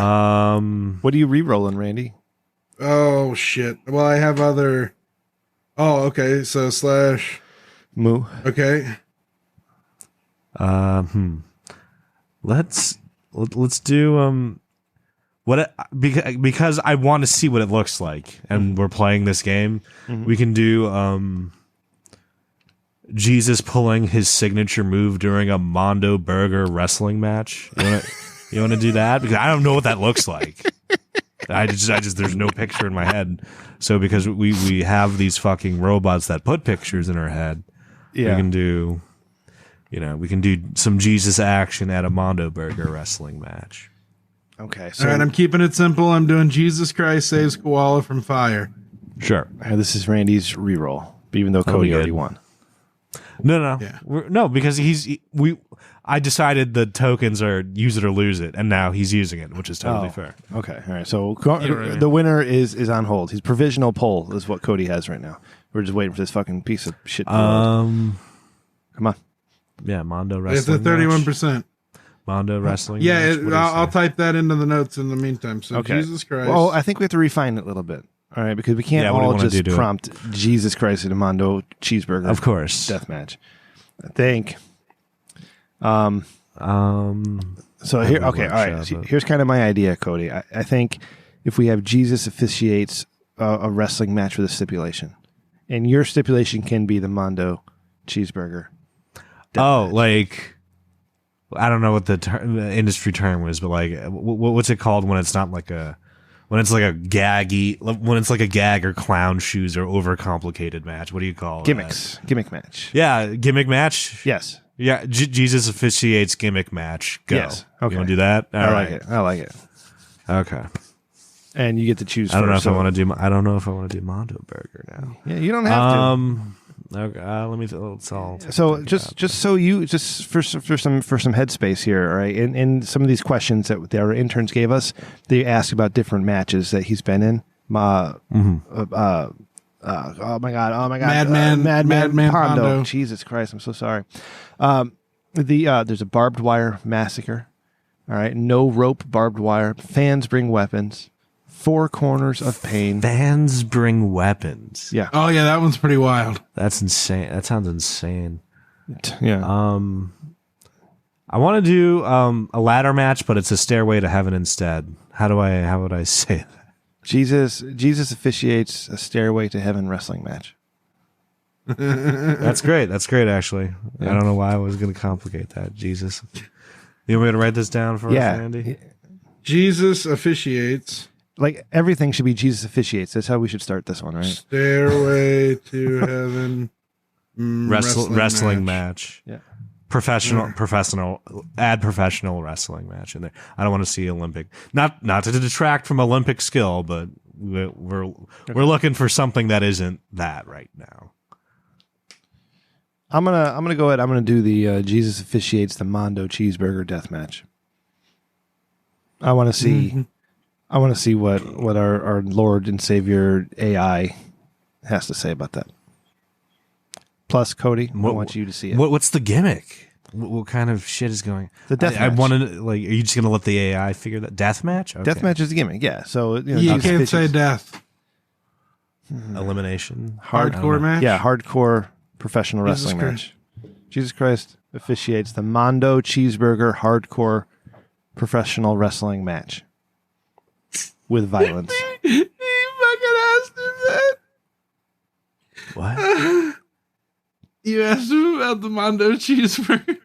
What are you rerolling, Randy? Oh shit. Well, I have other. Oh, okay. So / Moo. Okay. Let's do because I want to see what it looks like, and we're playing this game. Mm-hmm. We can do Jesus pulling his signature move during a Mondo burger wrestling match. You want to do that? Because I don't know what that looks like. I just there's no picture in my head. So because we have these fucking robots that put pictures in our head, we can do some Jesus action at a Mondo burger wrestling match. Okay. So All right. I'm keeping it simple. I'm doing Jesus Christ saves koala from fire. Sure. This is Randy's reroll, even though Cody already won. No. Yeah. No, because I decided the tokens are use it or lose it, and now he's using it, which is totally fair. Okay. All right. So the winner is on hold. His provisional poll is what Cody has right now. We're just waiting for this fucking piece of shit. To Come on. Yeah, Mondo It's wrestling. at 31%. Mondo wrestling. Yeah, match? What do you I'll say? type that into the notes in the meantime. So Okay. Jesus Christ. Well, I think we have to refine it a little bit. All right, because we can't Yeah, what do you all wanna just do to it? prompt Jesus Christ in a Mondo cheeseburger. Of course. Death match. I think. So here, okay, all right. So here's kind of my idea, Cody. I think if we have Jesus officiates a wrestling match with a stipulation, and your stipulation can be the Mondo cheeseburger. Like I don't know what the industry term is, but like what's it called when it's not like when it's like a gag or clown shoes or overcomplicated match? What do you call Gimmicks? Gimmick match. Yeah, gimmick match. Yes. Yeah, Jesus officiates gimmick match. Go. Yes. Okay. You want to do that? I like it. I like it. Okay. And you get to choose. I don't know first, if I want to do. I don't know if I want to do Mondo Burger now. Yeah, you don't have to. Okay, let me. Let's all. So just for some headspace here, all right. In some of these questions that our interns gave us, they asked about different matches that he's been in. Oh my god! Madman Pondo. Jesus Christ! I'm so sorry. There's a barbed wire massacre. All right, no rope, barbed wire. Fans bring weapons. Four corners of pain. Fans bring weapons. Yeah. Oh yeah, that one's pretty wild. That's insane. That sounds insane. Yeah. I want to do a ladder match, but it's a stairway to heaven instead. How would I say that? Jesus officiates a stairway to heaven wrestling match. That's great. That's great, actually. Yeah. I don't know why I was going to complicate that. Jesus. You want me to write this down for us, Andy? Jesus officiates. Like everything should be Jesus officiates. That's how we should start this one, right? Stairway to heaven. Wrestling match. Yeah. Professional wrestling match in there. I don't want to see Olympic. Not to detract from Olympic skill, but we're looking for something that isn't that right now. I'm gonna go ahead. I'm gonna do the Jesus officiates the Mondo cheeseburger death match. I want to see. Mm-hmm. I want to see what our Lord and Savior AI has to say about that. Plus, Cody, I want you to see it. What's the gimmick? What kind of shit is going? The death match. I wanted like. Are you just gonna let the AI figure that death match? Okay. Death match is the gimmick. Yeah. So you can't say death. Elimination. Hardcore match. Yeah, hardcore professional wrestling match. Jesus Christ officiates the Mondo cheeseburger hardcore professional wrestling match with violence. He fucking asked him that. What? You asked him about the Mondo cheeseburger.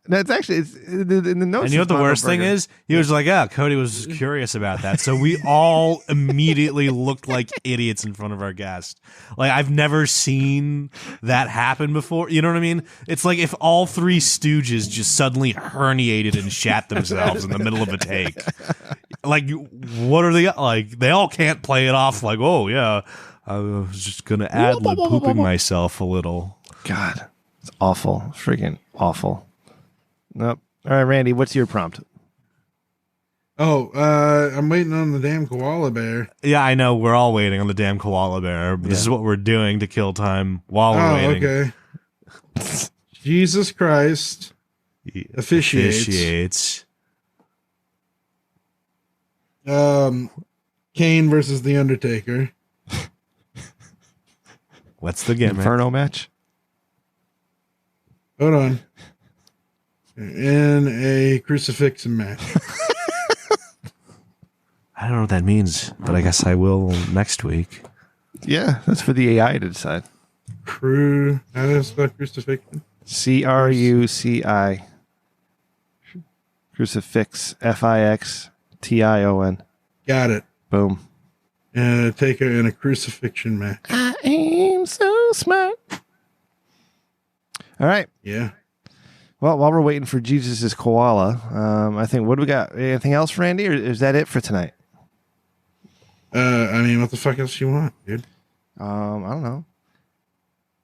That's actually it's in the notes. And you know what the worst thing is? He was like, "Yeah, Cody was curious about that." So we all immediately looked like idiots in front of our guest. Like I've never seen that happen before. You know what I mean? It's like if all three Stooges just suddenly herniated and shat themselves in the middle of a take. Like, what are they like? They all can't play it off like, "Oh yeah, I was just gonna ad-lib pooping myself a little." God, it's awful. Freaking awful. Nope. All right, Randy, what's your prompt? Oh, I'm waiting on the damn koala bear. Yeah, I know. We're all waiting on the damn koala bear. This is what we're doing to kill time while we're waiting. Okay. Jesus Christ officiates. Kane versus The Undertaker. What's the gimmick? Inferno match? Hold on. In a crucifixion match. I don't know what that means, but I guess I will next week. Yeah, that's for the AI to decide. How do you spell crucifixion? CRUCI. Crucifix. FIXTION. Got it. Boom. Take her in a crucifixion match. I am so smart. All right. Yeah. Well, while we're waiting for Jesus' koala, I think, what do we got? Anything else, Randy, or is that it for tonight? I mean, what the fuck else you want, dude? I don't know.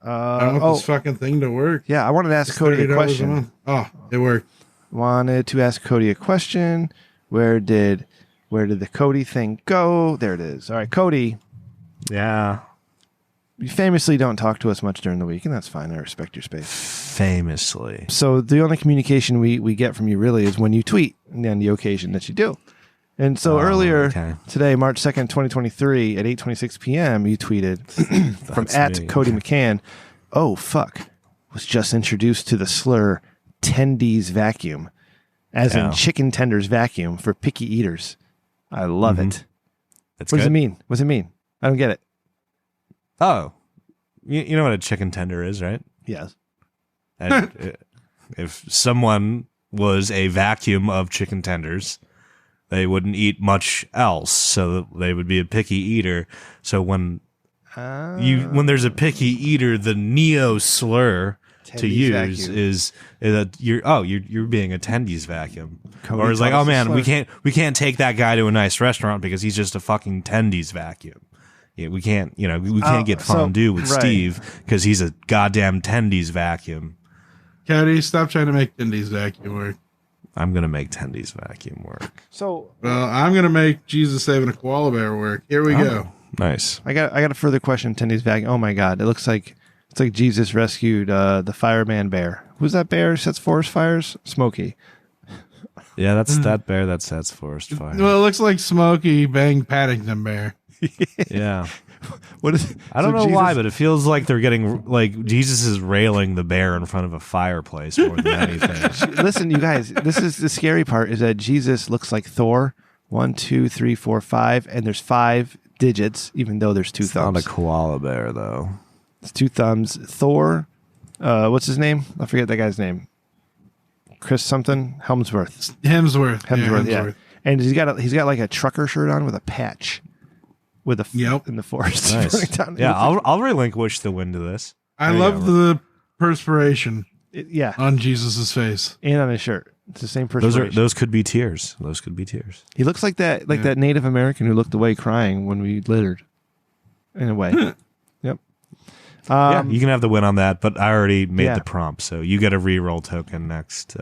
I want this fucking thing to work. Yeah, I wanted to ask Cody a question. Oh, it worked. Wanted to ask Cody a question. Where did the Cody thing go? There it is. All right, Cody. Yeah. you famously don't talk to us much during the week, and that's fine. I respect your space. Famously. So the only communication we get from you really is when you tweet, and on the occasion that you do. And so earlier today, March 2nd, 2023, at 8:26 p.m., you tweeted from @Cody McCann, "Oh, fuck, was just introduced to the slur tendies vacuum, as in chicken tenders vacuum for picky eaters. I love it." That's what does good. it mean? What does it mean? I don't get it. Oh, you know what a chicken tender is, right? Yes. And if someone was a vacuum of chicken tenders, they wouldn't eat much else, so they would be a picky eater. So when there's a picky eater, the neo slur to use vacuum. is that you're being a tendies vacuum. Cody Or it's like, taught oh us the man, slur. we can't take that guy to a nice restaurant because he's just a fucking tendies vacuum. Yeah, we can't get fondue with right. Steve because he's a goddamn tendies vacuum. Cody, stop trying to make tendies vacuum work. I'm gonna make tendies vacuum work. So, well, I'm gonna make Jesus saving a koala bear work. Here we go. Nice. I got a further question. Tendies vacuum. Oh my god, it looks like it's like Jesus rescued the fireman bear. Who's that bear who sets forest fires? Smokey. Yeah, that's that bear that sets forest fire. Well, it looks like Smokey banged Paddington Bear. Yeah. What is? I don't so know Jesus- why, but it feels like they're getting like Jesus is railing the bear in front of a fireplace more than anything. Listen, you guys, this is the scary part: is that Jesus looks like Thor. 1, 2, 3, 4, 5, and there's 5 digits, even though there's 2 thumbs. Not a koala bear though. It's 2 thumbs. Thor. What's his name? I forget that guy's name. Chris something Hemsworth. Hemsworth. Yeah. And he's got like a trucker shirt on with a patch. With in the forest. Nice. Down. Yeah, I'll relinquish the win to this. I love the perspiration. Yeah. On Jesus's face and on his shirt. It's the same perspiration. Those could be tears. Those could be tears. He looks like that that Native American who looked away crying when we littered. In a way. Yep. Yeah, you can have the win on that, but I already made yeah. the prompt, so you get a reroll token next.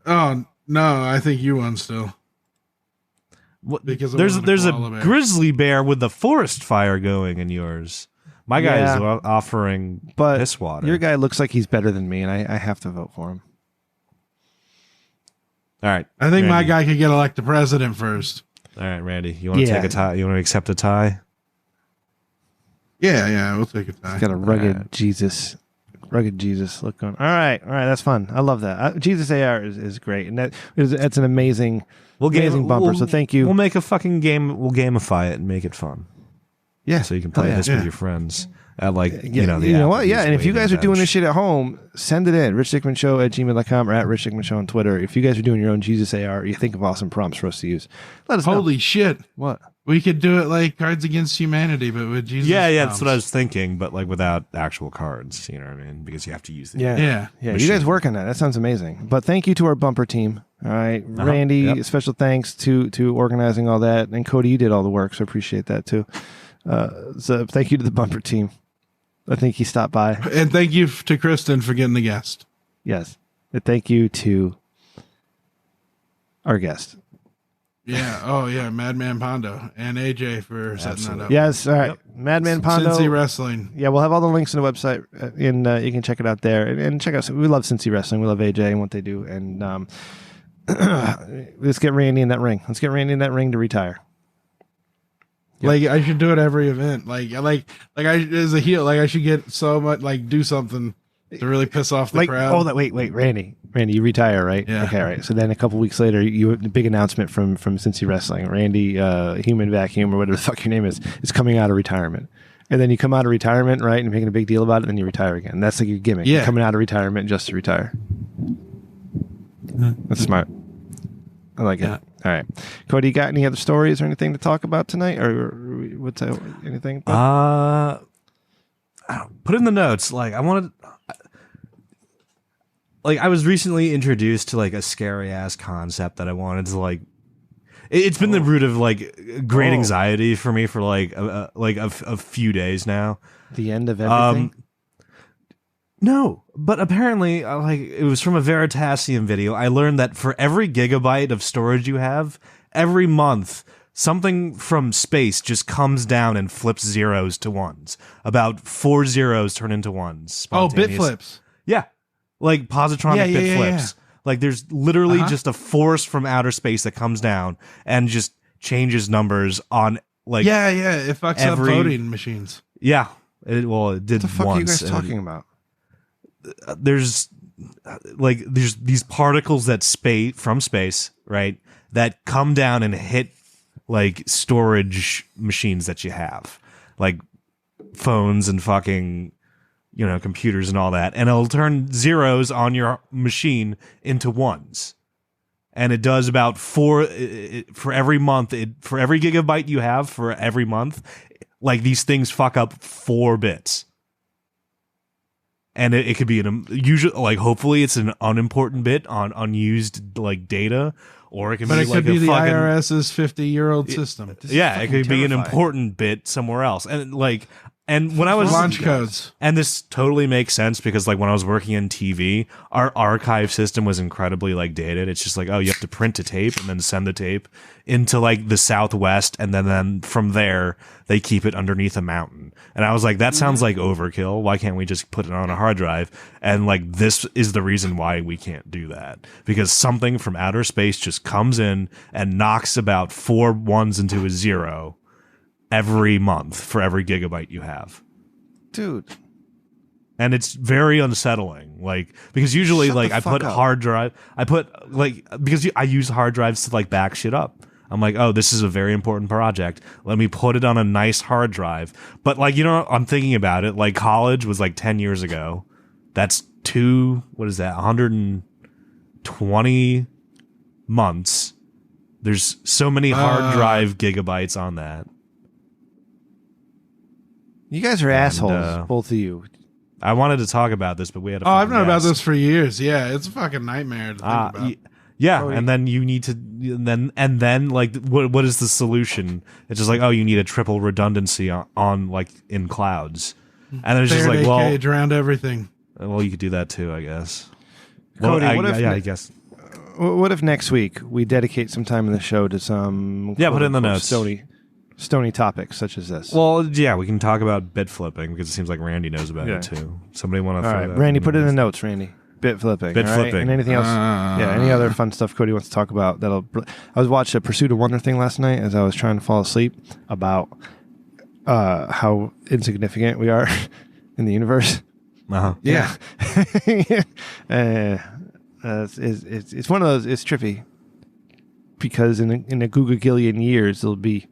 Oh no, I think you won still. Because there's a grizzly bear with the forest fire going in yours. My guy is offering piss water. Your guy looks like he's better than me, and I have to vote for him. All right. I think Randy. my guy could get elected president first. All right, Randy. You want to take a tie? You want to accept a tie? Yeah, we'll take a tie. He's got a rugged Jesus look going. All right, that's fun. I love that. Jesus AR is great, and that's an amazing bumper. So thank you. We'll make a fucking game. We'll gamify it and make it fun. Yeah, so you can play this with your friends at you know what? Yeah, and if you guys are doing this shit at home, send it in. RichDickmanShow@gmail.com or @RichDickmanShow on Twitter. If you guys are doing your own Jesus AR, or you think of awesome prompts for us to use, let us know. Holy shit! What? We could do it like Cards Against Humanity, but with Jesus. Yeah, prompts. that's what I was thinking, but like without actual cards. You know what I mean? Because you have to use the Yeah. You guys work on that. That sounds amazing. But thank you to our bumper team. All right, Randy. Special thanks to organizing all that, and Cody, you did all the work, so I appreciate that too. So thank you to the bumper team. I think he stopped by, and thank you to Kristen for getting the guest. Yes, and thank you to our guest. Yeah. Oh, yeah. Madman Pondo and AJ for setting that up. Yes. All right. Madman Pondo. Cincy Wrestling. Yeah, we'll have all the links on the website, and you can check it out there. And check us. We love Cincy Wrestling. We love AJ and what they do. And let's get Randy in that ring. Let's get Randy in that ring to retire. Yep. Like I should do it every event. Like I as a heel, like I should get so much do something to really piss off the crowd. Oh, wait, Randy, you retire, right? Yeah. Okay, all right. So then a couple weeks later, the big announcement from Cincy Wrestling, Randy, Human Vacuum or whatever the fuck your name is coming out of retirement. And then you come out of retirement, right, and making a big deal about it, and then you retire again. That's like your gimmick. Yeah. You're coming out of retirement just to retire. That's smart. I like it. All right, Cody, you got any other stories or anything to talk about tonight, or what's anything? Put in the notes. I was recently introduced to a scary ass concept that I wanted to It's been the root of great anxiety for me for a few days now. The end of everything. No, but apparently, it was from a Veritasium video. I learned that for every gigabyte of storage you have, every month something from space just comes down and flips zeros to ones. About 4 zeros turn into ones. Oh, bit flips. Yeah. Like positronic bit flips. Like there's literally just a force from outer space that comes down and just changes numbers on like it fucks up voting machines. Yeah. It did What the fuck once. are you guys talking about? There's these particles that from space, right? That come down and hit like storage machines that you have, like phones and fucking, computers and all that. And it'll turn zeros on your machine into ones. And it does about 4 for every month. For every gigabyte you have for every month, like these things fuck up 4 bits. And it could be usually like hopefully it's an unimportant bit on unused like data, or it can but be it like could be the fucking, IRS's 50-year-old system. It could be an important bit somewhere else, and when I was launch codes, and this totally makes sense because like when I was working in TV, our archive system was incredibly like dated. It's just like, oh, you have to print a tape and then send the tape into like the Southwest, and then from there they keep it underneath a mountain. And I was like, that sounds like overkill. Why can't we just put it on a hard drive? And like this is the reason why we can't do that, because something from outer space just comes in and knocks about 4 ones into a 0 every month for every gigabyte you have, dude. And it's very unsettling, like because usually Shut like the I fuck put up. because I use hard drives to like back shit up. I'm like, oh, this is a very important project. Let me put it on a nice hard drive. But like, I'm thinking about it. Like college was like 10 years ago. That's 120 months. There's so many hard drive gigabytes on that. You guys are assholes, both of you. I wanted to talk about this, but we had a I've known about this for years. Yeah, it's a fucking nightmare to think about. Yeah, and then you need to and then like what is the solution? It's just like, oh, you need a triple redundancy on like in clouds. And there's just like, well, cage around everything. Well, you could do that too, I guess. Cody, well, I guess. What if next week we dedicate some time in the show to some put it in the notes. Stony topics such as this? Well, yeah, we can talk about bit flipping because it seems like Randy knows about it too. Somebody want to? All right, Randy, put it in the notes, Randy. Bit flipping, bit flipping, and anything else? Any other fun stuff Cody wants to talk about? I was watching a Pursuit of Wonder thing last night as I was trying to fall asleep about how insignificant we are in the universe. Yeah. It's one of those. It's trippy because in a googagillion years there'll be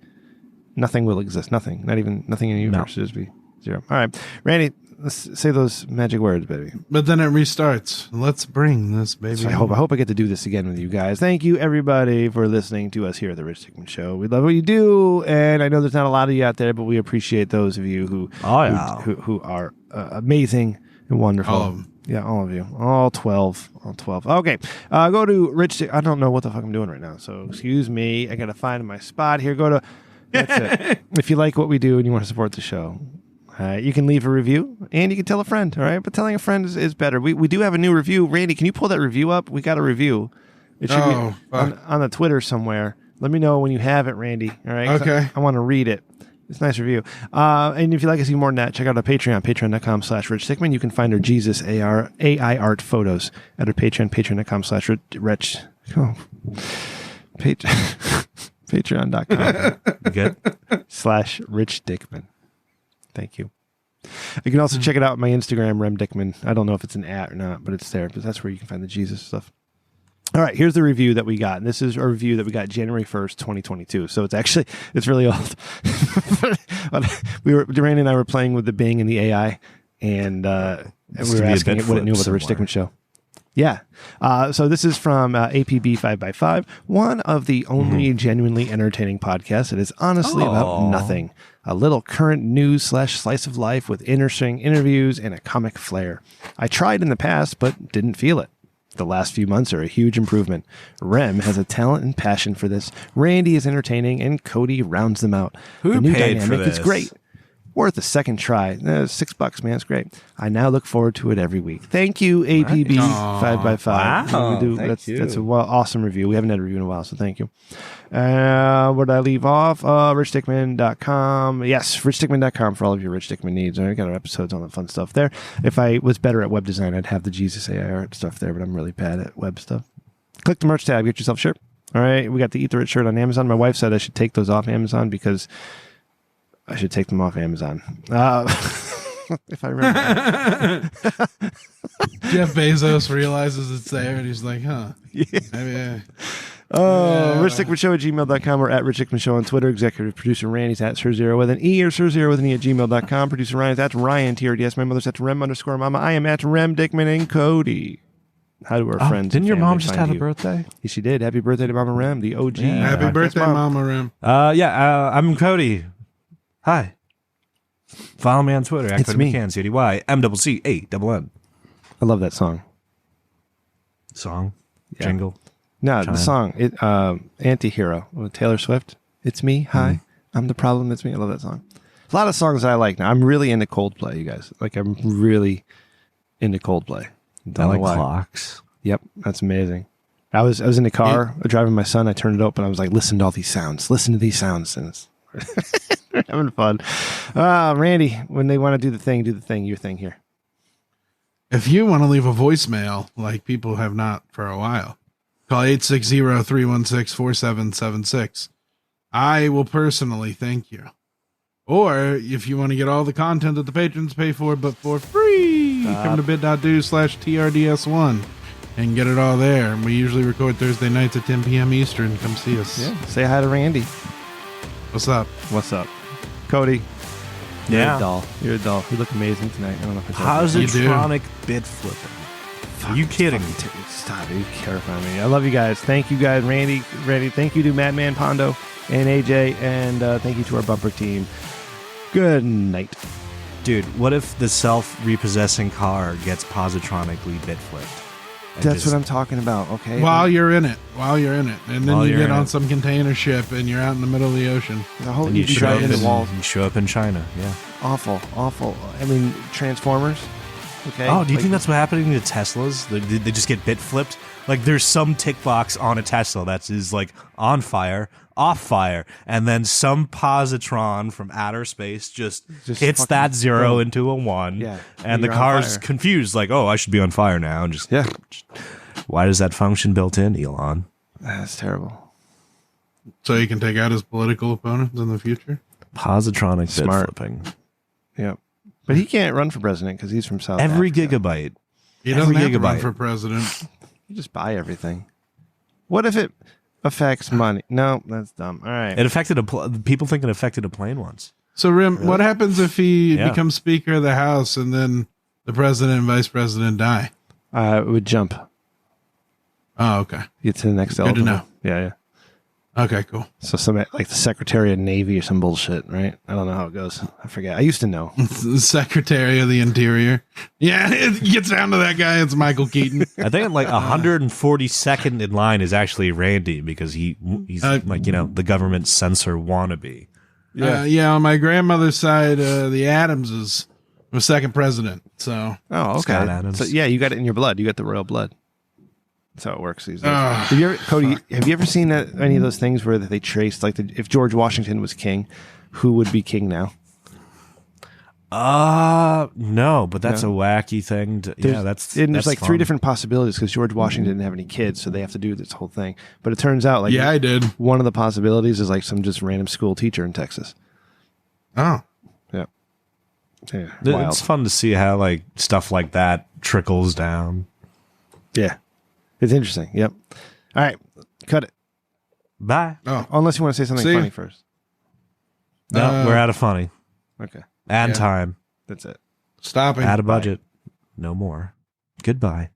nothing will exist. Nothing, not even nothing in the universe. Will just be 0. All right, Randy. Let's say those magic words, baby. But then it restarts. Let's bring this baby. So I hope I get to do this again with you guys. Thank you, everybody, for listening to us here at the Rich Dickman Show. We love what you do, and I know there's not a lot of you out there, but we appreciate those of you who are amazing and wonderful. All of them. Yeah, all of you. All 12. All 12. Okay. Go to Rich. I don't know what the fuck I'm doing right now, so excuse me. I got to find my spot here. Go to. That's it. If you like what we do and you want to support the show, you can leave a review and you can tell a friend, all right? But telling a friend is better. We do have a new review. Randy, can you pull that review up? We got a review. It should be on the Twitter somewhere. Let me know when you have it, Randy, all right? Okay. I want to read it. It's a nice review. And if you'd like to see more than that, check out our Patreon, patreon.com/Rich Dickman. You can find our Jesus AI art photos at our Patreon, patreon.com/Rich. Oh. Patreon.com. Good. /Rich Dickman. Thank you. You can also check it out on my Instagram, Rem Dickman. I don't know if it's an @ or not, but it's there. But that's where you can find the Jesus stuff. All right, here's the review that we got. And this is a review that we got January 1st, 2022. So it's really old. Randy and I were playing with the Bing and the AI, and we were asking it what it knew about the Rich Dickman Show. Yeah. So this is from APB 5x5, one of the only genuinely entertaining podcasts. It is honestly about nothing. A little current news / slice of life with interesting interviews and a comic flair. I tried in the past, but didn't feel it. The last few months are a huge improvement. Rem has a talent and passion for this. Randy is entertaining, and Cody rounds them out. Who the new paid dynamic for this? is great. Worth a second try. $6, man. It's great. I now look forward to it every week. Thank you, APB 5x5. Wow. That's a awesome review. We haven't had a review in a while, so thank you. Where did I leave off? RichDickman.com. Yes, RichDickman.com for all of your Rich Dickman needs. I got our episodes on the fun stuff there. If I was better at web design, I'd have the Jesus AI art stuff there, but I'm really bad at web stuff. Click the merch tab. Get yourself a shirt. All right. We got the Eat the Rich shirt on Amazon. My wife said I should take those off Amazon because I should take them off Amazon. If I remember. Jeff Bezos realizes it's there and he's like, huh. Yeah. Maybe, Rich Dickman Show at gmail.com or at Rich Dickman Show on Twitter. Executive producer Randy's at Sir0 with an E or Sir0 with an E at gmail.com. Producer Ryan's at Ryan TRDS. My mother's at Rem_Mama. I am at Rem Dickman and Cody. How do our friends? Didn't your mom just find have you? a birthday? Yes, she did. Happy birthday to Mama Rem, the OG. Yeah. Happy birthday, Mama Rem. I'm Cody. Hi. Follow me on Twitter. It's me. McCann, CDY, MCC8NN. I love that song. Song? Yeah. Jingle? No, Chime. the song. Anti-Hero with Taylor Swift. It's me. Hi. I'm the problem. It's me. I love that song. A lot of songs that I like now. I'm really into Coldplay, you guys. Like, I'm really into Coldplay. I like clocks. Yep, that's amazing. I was in the car driving my son. I turned it up and I was like, listen to all these sounds. Listen to these sounds. And it's having fun. Randy, when they want to do the thing, your thing here. If you want to leave a voicemail, like people have not for a while, call 860-316-4776. I will personally thank you. Or if you want to get all the content that the patrons pay for, but for free, come to bit.do/TRDS1 and get it all there. And we usually record Thursday nights at 10 p.m. Eastern. Come see us. Yeah. Say hi to Randy. What's up? What's up? Cody. You're Yeah. a doll. You're a doll. You look amazing tonight. I don't know if I told you. Positronic bit flipping. Are you kidding me? Stop it. You terrify me. I love you guys. Thank you guys. Randy. Thank you to Madman Pondo and AJ. And thank you to our bumper team. Good night. Dude, what if the self-repossessing car gets positronically bit flipped? That's what I'm talking about, okay? While you're in it. And then While you you're get in on it. some container ship and you're out in the middle of the ocean. The whole And you be show right up in the walls. you show up in China, yeah. Awful. I mean, Transformers. Okay. Oh, do you think that's what happening to Teslas? They just get bit flipped? Like, there's some tick box on a Tesla that is like on fire, off fire, and then some positron from outer space just hits that zero into a one, and the you're on car's fire. confused, like, oh, I should be on fire now, and just why does that function built in, Elon? That's terrible. So you can take out his political opponents in the future? Positronic Smart. bit flipping. Yep. But he can't run for president because he's from South Every Africa. gigabyte. He doesn't Every have to run gigabyte. for president. You just buy everything. What if it affects money? No, that's dumb. All right. It affected people think it affected a plane once. So, Rim, what happens if he Yeah. becomes Speaker of the House and then the president and vice president die? It would jump. Oh, okay. Get to the next Good to level. know. Yeah. Okay, cool. So some like the Secretary of Navy or some bullshit, right? I don't know how it goes. I forget. I used to know. The Secretary of the Interior. Yeah, it gets down to that guy. It's Michael Keaton. I think like 142nd in line is actually Randy because he's like, the government censor wannabe. On my grandmother's side, the Adamses was second president. So, Oh, Scott okay. Adams. So yeah, you got it in your blood. You got the royal blood. That's how it works these days. Cody, have you ever seen any of those things where they traced like if George Washington was king, who would be king now? No, but that's a wacky thing. There's that's like fun. three different possibilities because George Washington didn't have any kids, so they have to do this whole thing. But it turns out, like, I did. One of the possibilities is like some just random school teacher in Texas. Oh, yeah. It's fun to see how like stuff like that trickles down. Yeah, it's interesting. Yep. All right, cut it. Bye. Oh, unless you want to say something See ya. funny first. No, we're out of funny. Okay. And time. That's it. Stopping. Out of budget. No more. Goodbye.